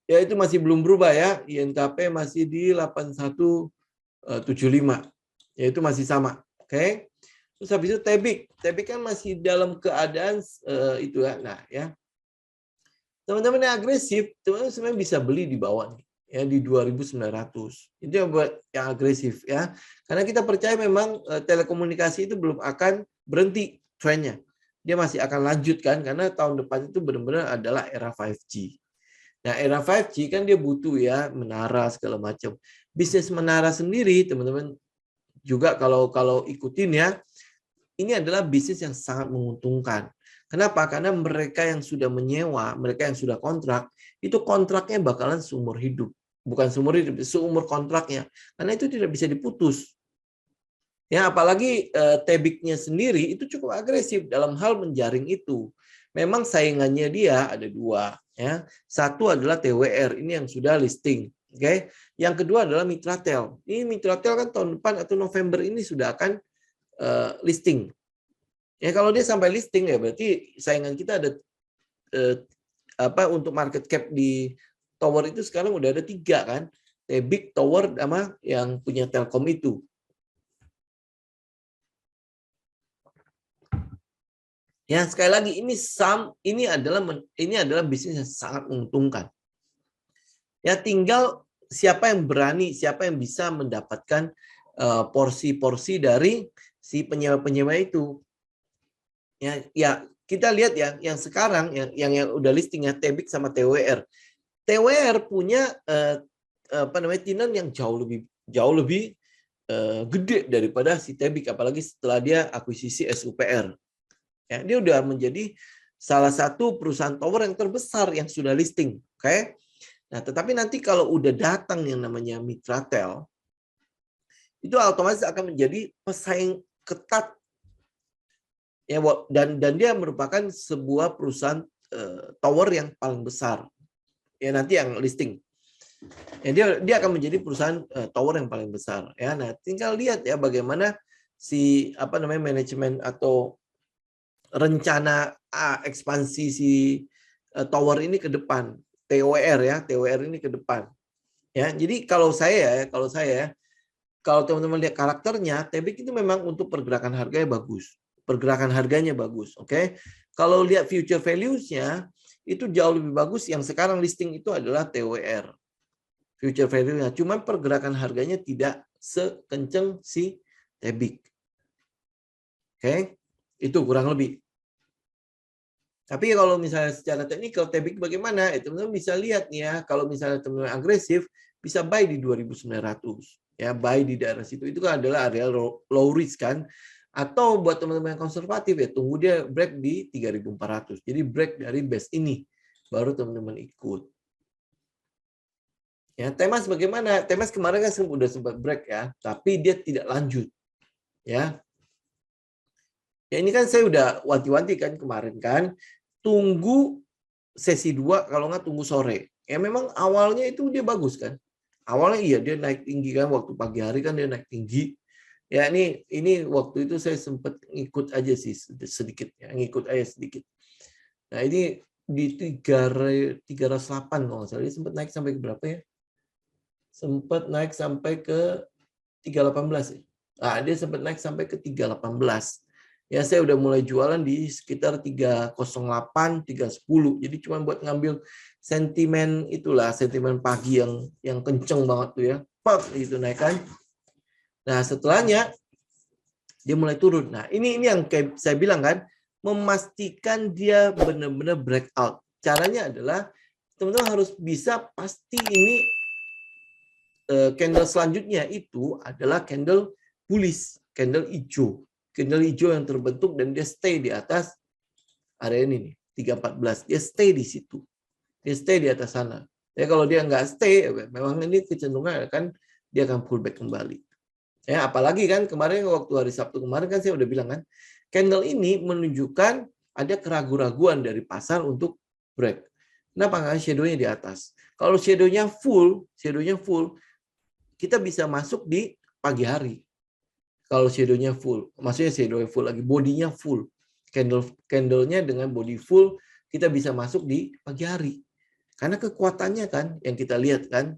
Ya, itu masih belum berubah ya. INKP masih di 8175. Ya, itu masih sama. Oke. Terus habis itu Tebik kan masih dalam keadaan itu ya. Nah, ya. Teman-teman yang agresif, teman-teman sebenarnya bisa beli di bawah nih, ya di 2.900. Itu yang buat yang agresif ya. Karena kita percaya memang telekomunikasi itu belum akan berhenti trennya. Dia masih akan lanjutkan karena tahun depan itu benar-benar adalah era 5G. Nah, era 5G kan dia butuh ya menara segala macam. Bisnis menara sendiri, teman-teman juga kalau ikutin ya, ini adalah bisnis yang sangat menguntungkan. Kenapa? Karena mereka yang sudah menyewa, mereka yang sudah kontrak, itu kontraknya bakalan seumur hidup. Bukan seumur hidup, seumur kontraknya. Karena itu tidak bisa diputus. Ya, apalagi Tebiknya sendiri itu cukup agresif dalam hal menjaring itu. Memang saingannya dia ada dua. Ya. Satu adalah TWR, ini yang sudah listing. Oke. Yang kedua adalah Mitratel. Ini Mitratel kan tahun depan atau November ini sudah akan listing. Ya kalau dia sampai listing ya berarti saingan kita ada untuk market cap di tower itu sekarang udah ada 3 kan, Tebik, Tower sama yang punya Telkom itu. Ya sekali lagi ini adalah bisnis yang sangat menguntungkan. Ya tinggal siapa yang berani, siapa yang bisa mendapatkan porsi-porsi dari si penyewa-penyewa itu. Ya kita lihat ya yang sekarang yang udah listing ya Tebik sama TWR. TWR punya tinan yang jauh lebih gede daripada si Tebik, apalagi setelah dia akuisisi SUPR. Ya, dia udah menjadi salah satu perusahaan tower yang terbesar yang sudah listing. Oke. Nah, tetapi nanti kalau udah datang yang namanya Mitratel, itu otomatis akan menjadi pesaing ketat. Ya, dan dia merupakan sebuah perusahaan tower yang paling besar. Ya, nanti yang listing. Ya, dia akan menjadi perusahaan tower yang paling besar. Ya, nah tinggal lihat ya bagaimana si manajemen atau rencana ekspansi si tower ini ke depan. TWR ini ke depan. Ya, jadi kalau teman-teman lihat karakternya, Tebik itu memang untuk pergerakan harganya bagus. Pergerakan harganya bagus, oke? Kalau lihat future values-nya itu jauh lebih bagus, yang sekarang listing itu adalah TWR. Future value-nya, cuman pergerakan harganya tidak sekencang si Tebik. Oke? Itu kurang lebih. Tapi kalau misalnya secara teknikal Tebik bagaimana? Teman-teman bisa lihat nih ya, kalau misalnya teman-teman agresif bisa buy di 2.900. Ya, buy di daerah situ itu kan adalah area low risk kan. Atau buat teman-teman yang konservatif ya tunggu dia break di 3.400. Jadi break dari base ini baru teman-teman ikut. Ya, Temas bagaimana? Temas kemarin kan sudah sempat break ya, tapi dia tidak lanjut. Ya. Ya ini kan saya udah wanti-wanti kan kemarin kan, tunggu sesi 2, kalau nggak tunggu sore. Ya memang awalnya itu dia bagus kan. Awalnya iya dia naik tinggi kan, waktu pagi hari kan dia naik tinggi. Ya ini waktu itu saya sempat ngikut aja sih sedikit ya, ngikut aja sedikit. Nah ini di 308 kalau nggak salah, dia sempat naik sampai ke berapa ya? Sempat naik sampai ke 318 ya. Nah, dia sempat naik sampai ke 318. Ya saya udah mulai jualan di sekitar 308, 310. Jadi cuma buat ngambil sentimen itulah, sentimen pagi yang kenceng banget tuh ya. Pak itu naik kan. Nah, setelahnya dia mulai turun. Nah, ini yang kayak saya bilang kan, memastikan dia benar-benar breakout. Caranya adalah teman-teman harus bisa pasti ini candle selanjutnya itu adalah candle bullish, candle hijau. Candle hijau yang terbentuk dan dia stay di atas area ini nih, 314. Dia stay di situ. Dia stay di atas sana. Ya kalau dia nggak stay, memang ini kecenderungan kan dia akan pullback kembali. Ya, apalagi kan kemarin waktu hari Sabtu kemarin kan saya udah bilang kan, candle ini menunjukkan ada keraguan-raguan dari pasar untuk break. Kenapa? Karena shadow-nya di atas. Kalau shadow-nya full, kita bisa masuk di pagi hari. Kalau shadow-nya full, maksudnya shadow-nya full lagi, bodinya full. Candle-nya dengan body full, kita bisa masuk di pagi hari. Karena kekuatannya kan yang kita lihat kan.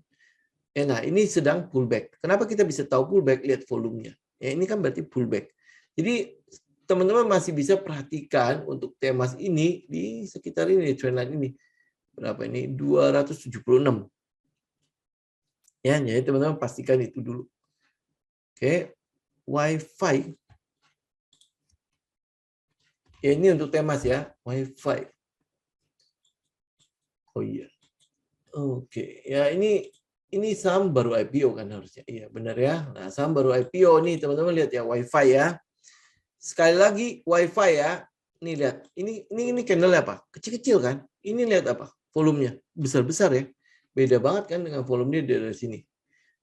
Nah, ini sedang pullback. Kenapa kita bisa tahu pullback? Lihat volumenya. Ya, ini kan berarti pullback. Jadi teman-teman masih bisa perhatikan untuk temas ini di sekitar ini, trendline ini. Berapa ini? 276. Ya, jadi teman-teman pastikan itu dulu. Oke, WiFi. Ya, ini untuk temas ya, WiFi. Oh iya. Oke, ya ini saham baru IPO kan harusnya. Iya, benar ya. Nah, saham baru IPO nih, teman-teman lihat ya, WiFi ya. Sekali lagi WiFi ya. Nih lihat, ini candle apa? Kecil-kecil kan? Ini lihat apa? Volumenya besar-besar ya. Beda banget kan dengan volumenya dari sini.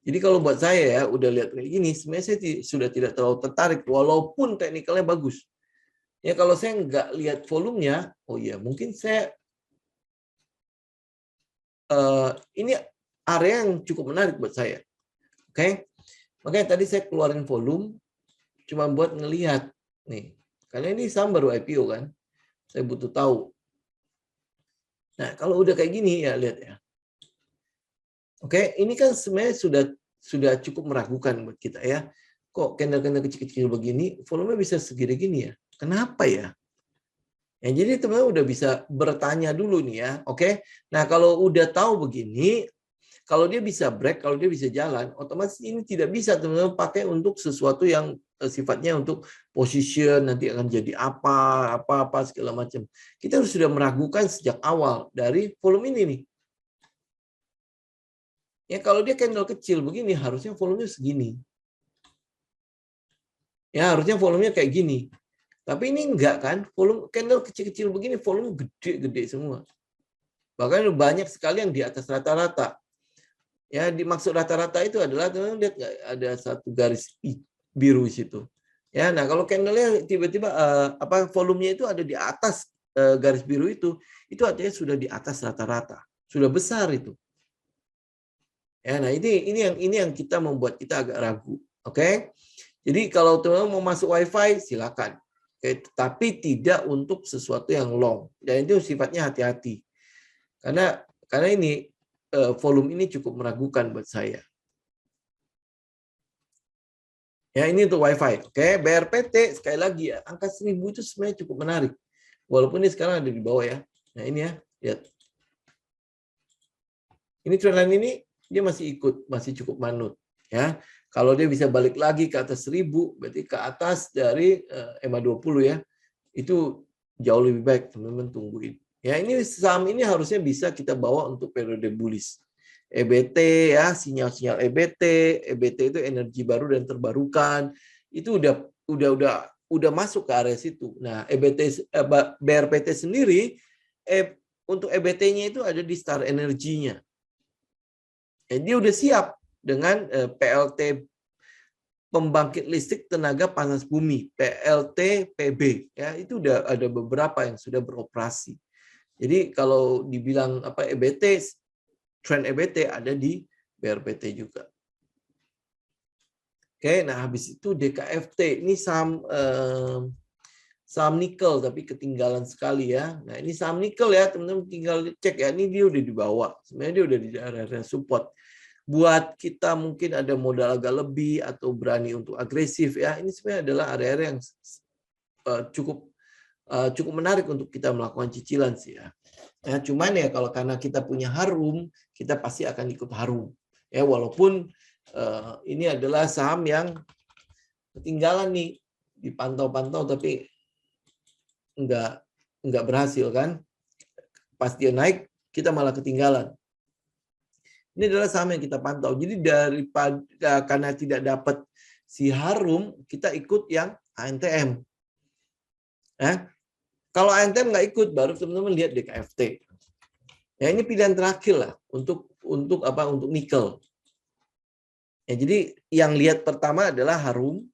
Jadi kalau buat saya ya, udah lihat kayak gini, sebenarnya saya sudah tidak terlalu tertarik, walaupun teknikalnya bagus. Ya kalau saya nggak lihat volumenya, oh iya mungkin saya ini area yang cukup menarik buat saya. Oke, makanya tadi saya keluarin volume, cuma buat ngelihat nih, karena ini saham baru IPO kan, saya butuh tahu. Nah kalau udah kayak gini ya lihat ya. Oke, ini kan sebenarnya sudah cukup meragukan buat kita ya. Kok candle-candle kecil-kecil begini, volumenya bisa segini gini ya? Kenapa ya? Ya jadi teman-teman udah bisa bertanya dulu nih ya, oke? Nah kalau udah tahu begini, kalau dia bisa break, kalau dia bisa jalan, otomatis ini tidak bisa teman-teman pakai untuk sesuatu yang sifatnya untuk position nanti akan jadi apa segala macam. Kita harus sudah meragukan sejak awal dari volume ini nih. Ya kalau dia candle kecil begini harusnya volumenya segini. Ya harusnya volumenya kayak gini. Tapi ini enggak kan? Volume candle kecil-kecil begini volume gede-gede semua. Bahkan banyak sekali yang di atas rata-rata. Ya dimaksud rata-rata itu adalah teman-teman lihat nggak ada satu garis biru di situ. Ya, nah kalau candle-nya tiba-tiba volumenya itu ada di atas garis biru itu artinya sudah di atas rata-rata. Sudah besar itu. Ya, nah ini yang kita membuat kita agak ragu, oke? Jadi kalau teman-teman mau masuk WiFi silakan, tapi tidak untuk sesuatu yang long. Dan itu sifatnya hati-hati, karena ini volume ini cukup meragukan buat saya. Ya ini untuk WiFi, oke? BRPT sekali lagi ya, angka 1000 itu sebenarnya cukup menarik, walaupun ini sekarang ada di bawah ya. Nah ini ya, lihat. Ini trendline ini dia masih ikut, masih cukup manut ya. Kalau dia bisa balik lagi ke atas 1000 berarti ke atas dari EMA 20 ya. Itu jauh lebih baik, teman-teman tungguin. Ya, ini saham ini harusnya bisa kita bawa untuk periode bullish. EBT ya, sinyal-sinyal EBT itu energi baru dan terbarukan. Itu udah masuk ke area situ. Nah, BRPT sendiri untuk EBT-nya itu ada di Star Energy-nya. Dia udah siap dengan PLT pembangkit listrik tenaga panas bumi, PLTPB, ya itu udah ada beberapa yang sudah beroperasi. Jadi kalau dibilang apa EBT, tren EBT ada di BRPT juga. Oke, nah habis itu DKFT ini saham nikel tapi ketinggalan sekali ya. Nah ini saham nikel ya teman-teman, tinggal cek ya, ini dia udah di bawah. Sebenarnya dia udah di area support. Buat kita mungkin ada modal agak lebih atau berani untuk agresif ya, ini sebenarnya adalah area-area yang cukup menarik untuk kita melakukan cicilan sih ya. Nah, cuman ya kalau karena kita punya Harum, kita pasti akan ikut Harum. Ya walaupun ini adalah saham yang ketinggalan nih, dipantau-pantau tapi nggak berhasil kan. Pas dia naik, kita malah ketinggalan. Ini adalah saham yang kita pantau. Jadi daripada karena tidak dapat si Harum, kita ikut yang ANTM. Kalau ANTM nggak ikut, baru teman-teman lihat DKFT. Ya ini pilihan terakhir lah untuk nikel. Ya, jadi yang lihat pertama adalah Harum.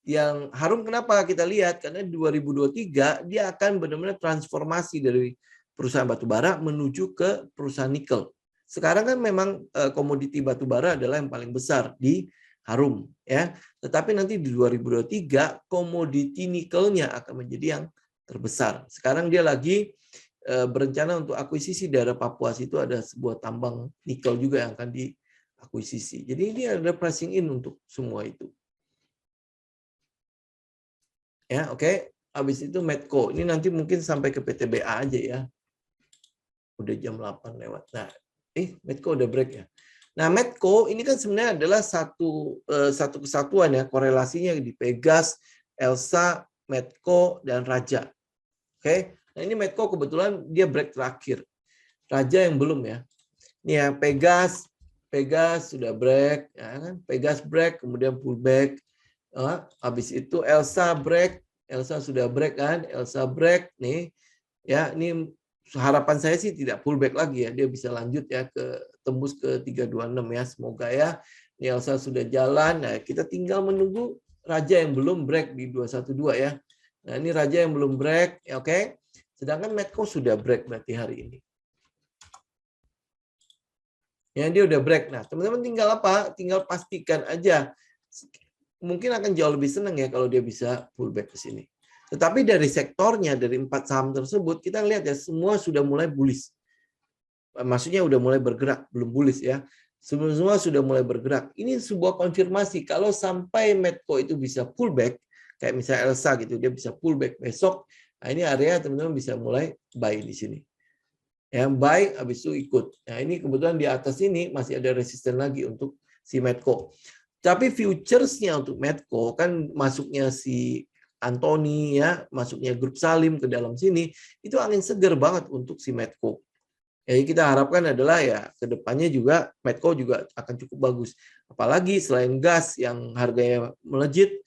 Yang Harum kenapa kita lihat? Karena 2023 dia akan benar-benar transformasi dari perusahaan batubara menuju ke perusahaan nikel. Sekarang kan memang komoditi batubara adalah yang paling besar di Harum, ya. Tetapi nanti di 2023 komoditi nikelnya akan menjadi yang terbesar. Sekarang dia lagi berencana untuk akuisisi daerah Papua, itu ada sebuah tambang nikel juga yang akan diakuisisi. Jadi ini ada pricing in untuk semua itu. Ya, oke. Habis itu Medco. Ini nanti mungkin sampai ke PTBA aja ya. Udah jam 8 lewat. Nah, Medco udah break ya. Nah, Medco ini kan sebenarnya adalah satu kesatuan ya, korelasinya di Pegas, Elsa, Medco, dan Raja. Oke, nah ini Medco kebetulan dia break terakhir. Raja yang belum ya. Ini ya Pegas sudah break, ya kan? Pegas break, kemudian pullback. Habis itu Elsa break, Elsa sudah break kan? Elsa break nih, ya ini harapan saya sih tidak pullback lagi ya, dia bisa lanjut ya ke tembus ke 326 ya, semoga ya. Ini Elsa sudah jalan, nah kita tinggal menunggu Raja yang belum break di 212 ya. Nah, ini Raja yang belum break, ya oke. Sedangkan Medco sudah break berarti hari ini. Ya, dia udah break. Nah, teman-teman tinggal apa? Tinggal pastikan aja. Mungkin akan jauh lebih senang ya kalau dia bisa pullback ke sini. Tetapi dari sektornya, dari 4 saham tersebut, kita lihat ya semua sudah mulai bullish. Maksudnya udah mulai bergerak, belum bullish ya. Semua sudah mulai bergerak. Ini sebuah konfirmasi kalau sampai Medco itu bisa pullback, kayak misalnya Elsa gitu, dia bisa pullback besok. Nah, ini area teman-teman bisa mulai buy di sini. Yang buy, habis itu ikut. Nah, ini kebetulan di atas ini masih ada resisten lagi untuk si Medco. Tapi futuresnya untuk Medco kan masuknya si Anthony ya, masuknya grup Salim ke dalam sini, itu angin seger banget untuk si Medco. Jadi kita harapkan adalah ya kedepannya juga Medco juga akan cukup bagus. Apalagi selain gas yang harganya melejit,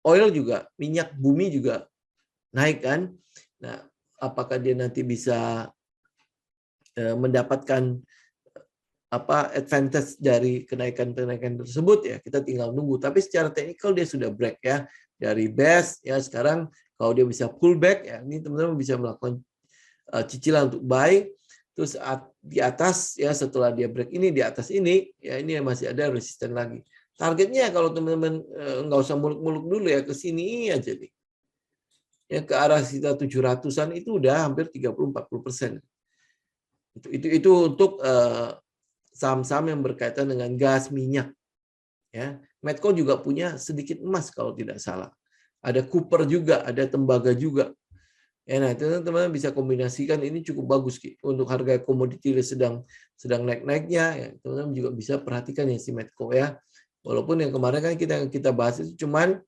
oil juga, minyak bumi juga naik kan. Nah, apakah dia nanti bisa mendapatkan advantage dari kenaikan tersebut ya, kita tinggal nunggu. Tapi secara teknikal dia sudah break ya dari base ya. Sekarang kalau dia bisa pullback ya, ini teman-teman bisa melakukan cicilan untuk buy. Terus di atas ya, setelah dia break ini di atas ini ya, ini masih ada resisten lagi. Targetnya kalau teman-teman nggak usah muluk-muluk dulu ya, ke sini aja nih. Ya, ke arah sekitar 700-an itu udah hampir 30-40%. Itu untuk saham-saham yang berkaitan dengan gas, minyak. Ya, Medco juga punya sedikit emas kalau tidak salah. Ada Cooper juga, ada tembaga juga. Ya, nah, teman-teman bisa kombinasikan, ini cukup bagus Ki. Untuk harga komoditi sedang naik-naiknya, ya, teman-teman juga bisa perhatikan ya si Medco ya. Walaupun yang kemarin kan kita bahas itu cuman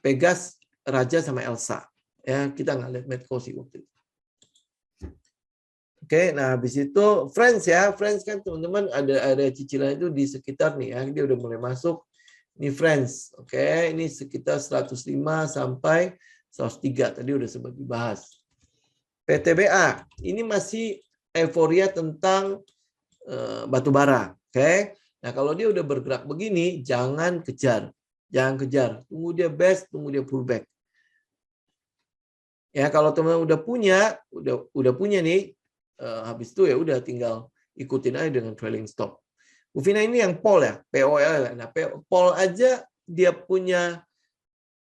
Pegas, Raja sama Elsa. Ya, kita nggak lihat Medco sih waktu itu. Oke, nah habis itu Friends ya, Friends kan teman-teman ada cicilan itu di sekitar nih ya, dia udah mulai masuk. Ini Friends, oke, ini sekitar 105 sampai 103 tadi udah sempat dibahas. PTBA ini masih euforia tentang batubara, oke. Nah, kalau dia udah bergerak begini, jangan kejar. Jangan kejar. Tunggu dia best, tunggu dia pullback. Ya, kalau teman-teman udah punya nih, habis itu ya udah tinggal ikutin aja dengan trailing stop. Bu Vina ini yang POL ya, POL. Nah, POL aja dia punya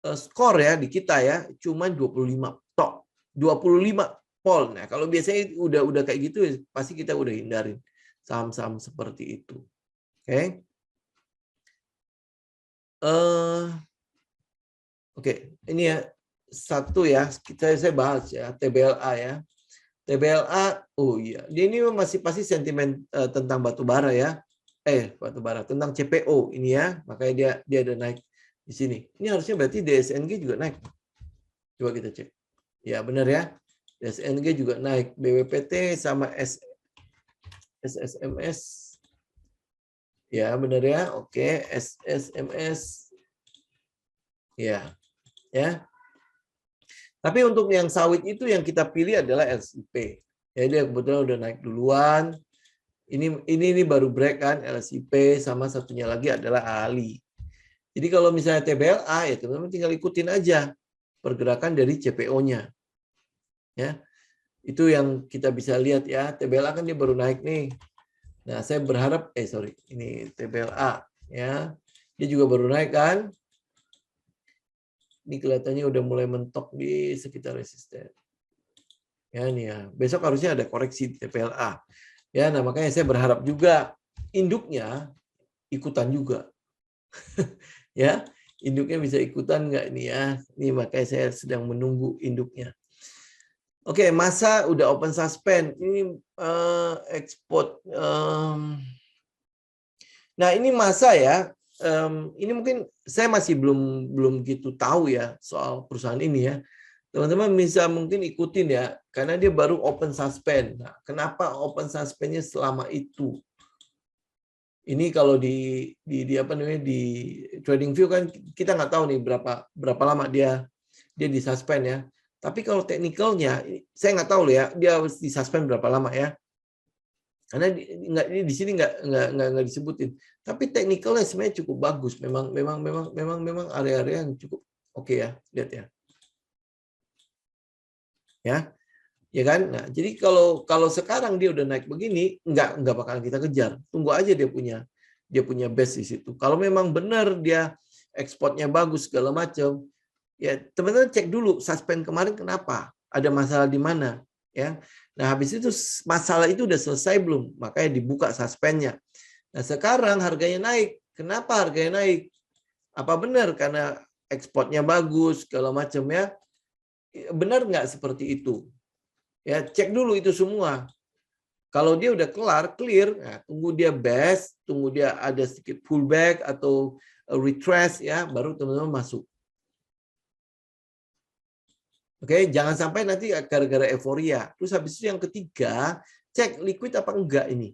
skor ya di kita ya, cuma 25 tok. 25 POL. Nah, kalau biasanya udah kayak gitu ya, pasti kita udah hindarin saham-saham seperti itu. Oke. Oke, ini ya satu ya, saya bahas ya, TBLA ya. TBLA, oh iya, dia ini masih pasti sentimen tentang batu bara ya. Batu bara, tentang CPO ini ya, makanya dia ada naik di sini. Ini harusnya berarti DSNG juga naik. Coba kita cek. Ya, benar ya. DSNG juga naik, BWPT sama SSMS. Ya, benar ya. Oke, SSMS. Ya. Ya. Tapi untuk yang sawit itu yang kita pilih adalah LCP. Ya, dia kebetulan udah naik duluan. Ini baru break kan, LCP sama satunya lagi adalah ALI. Jadi kalau misalnya TBLA ya teman-teman tinggal ikutin aja pergerakan dari CPO-nya. Ya. Itu yang kita bisa lihat ya. TBLA kan dia baru naik nih. Nah, saya berharap ini TBLA ya. Dia juga baru naik kan. Ini kelihatannya udah mulai mentok di sekitar resisten. Ya ini ya. Besok harusnya ada koreksi di TPLA. Ya, nah makanya saya berharap juga induknya ikutan juga. Ya, induknya bisa ikutan nggak ini ya? Ini makanya saya sedang menunggu induknya. Oke, masa udah open suspend. Ini ekspor. Nah, ini masa ya. Ini mungkin saya masih belum gitu tahu ya soal perusahaan ini ya. Teman-teman bisa mungkin ikutin ya, karena dia baru open suspend. Nah, kenapa open suspendnya selama itu? Ini kalau di apa namanya di TradingView kan kita nggak tahu nih berapa lama dia disuspend ya. Tapi kalau teknikalnya saya nggak tahu loh ya, dia harus disuspend berapa lama ya. Karena di sini nggak disebutin. Tapi teknikalnya sebenarnya cukup bagus. Memang area-area yang cukup oke ya, lihat ya. Ya kan? Nah, jadi kalau sekarang dia udah naik begini, nggak bakalan kita kejar. Tunggu aja dia punya base di situ. Kalau memang benar dia ekspornya bagus segala macam, ya teman-teman cek dulu suspend kemarin kenapa? Ada masalah di mana? Ya. Nah, habis itu masalah itu udah selesai belum? Makanya dibuka suspendnya. Nah, sekarang harganya naik. Kenapa harganya naik? Apa benar karena ekspornya bagus segala macam ya? Benar nggak seperti itu? Ya, cek dulu itu semua. Kalau dia udah clear, nah, tunggu dia best, tunggu dia ada sedikit pullback atau retrace ya, baru teman-teman masuk. Oke, jangan sampai nanti gara-gara euforia. Terus habis itu yang ketiga, cek liquid apa enggak ini.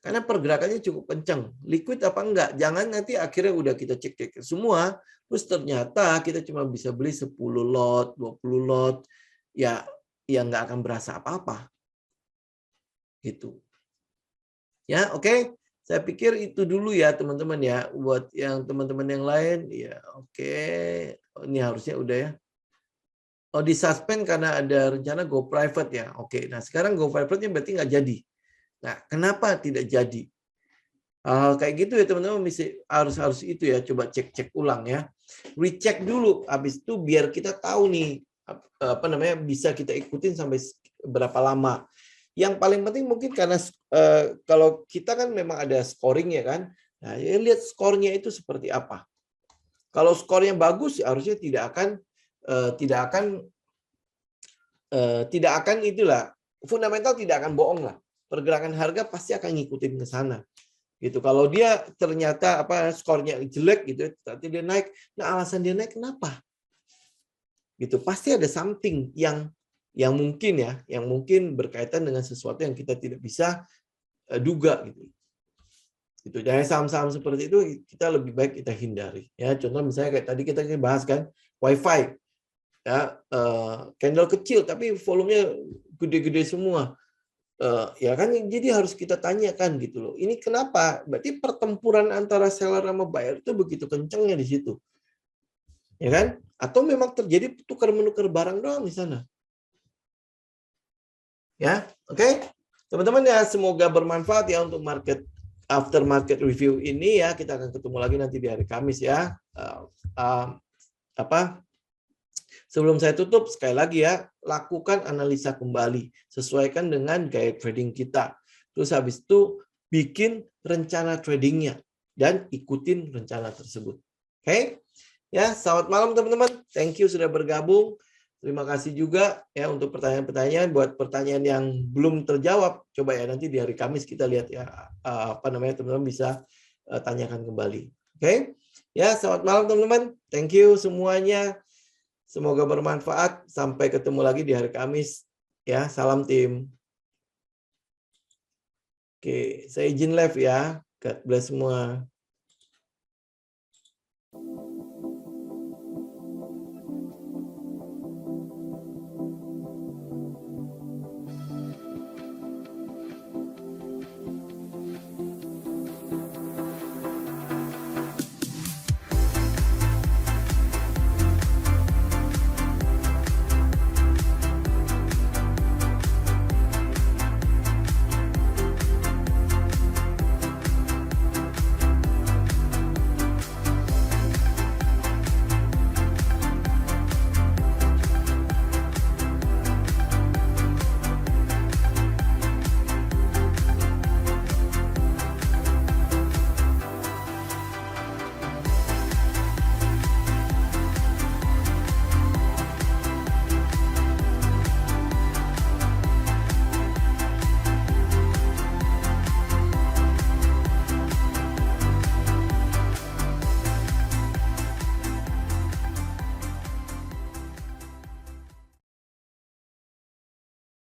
Karena pergerakannya cukup kencang. Liquid apa enggak? Jangan nanti akhirnya udah kita cek semua, terus ternyata kita cuma bisa beli 10 lot, 20 lot, ya nggak akan berasa apa-apa. Gitu. Ya, oke. Saya pikir itu dulu ya teman-teman ya. Buat yang teman-teman yang lain, ya oke. Ini harusnya udah ya. Oh, disuspend karena ada rencana go private ya. Oke, nah sekarang go private-nya berarti nggak jadi. Nah, kenapa tidak jadi? Kayak gitu ya teman-teman, harus itu ya, coba cek ulang ya. Recheck dulu, habis itu biar kita tahu nih, apa namanya, bisa kita ikutin sampai berapa lama. Yang paling penting mungkin karena kalau kita kan memang ada scoring ya kan. Nah, ya lihat skornya itu seperti apa. Kalau skornya bagus, harusnya tidak akan itulah, fundamental tidak akan bohong lah. Pergerakan harga pasti akan ngikutin ke sana. Gitu. Kalau dia ternyata skornya jelek gitu, nanti dia naik. Nah, alasan dia naik kenapa? Gitu. Pasti ada something yang mungkin berkaitan dengan sesuatu yang kita tidak bisa duga gitu. Gitu. Dari saham-saham seperti itu kita lebih baik kita hindari. Ya, contoh misalnya kayak tadi kita bahas kan WiFi. Ya, candle kecil tapi volumenya gede-gede semua. Ya kan, jadi harus kita tanyakan gitu loh. Ini kenapa? Berarti pertempuran antara seller sama buyer itu begitu kencengnya di situ. Ya kan? Atau memang terjadi tukar menukar barang doang di sana. Ya, oke. Teman-teman ya, semoga bermanfaat ya untuk after market review ini ya. Kita akan ketemu lagi nanti di hari Kamis ya. Sebelum saya tutup, sekali lagi ya, lakukan analisa kembali. Sesuaikan dengan gaya trading kita. Terus habis itu, bikin rencana tradingnya. Dan ikutin rencana tersebut. Oke? Ya, selamat malam teman-teman. Thank you sudah bergabung. Terima kasih juga ya untuk pertanyaan-pertanyaan. Buat pertanyaan yang belum terjawab, coba ya nanti di hari Kamis kita lihat ya, teman-teman bisa tanyakan kembali. Oke? Ya, selamat malam teman-teman. Thank you semuanya. Semoga bermanfaat. Sampai ketemu lagi di hari Kamis. Ya, salam tim. Oke, saya izin live ya. God bless semua.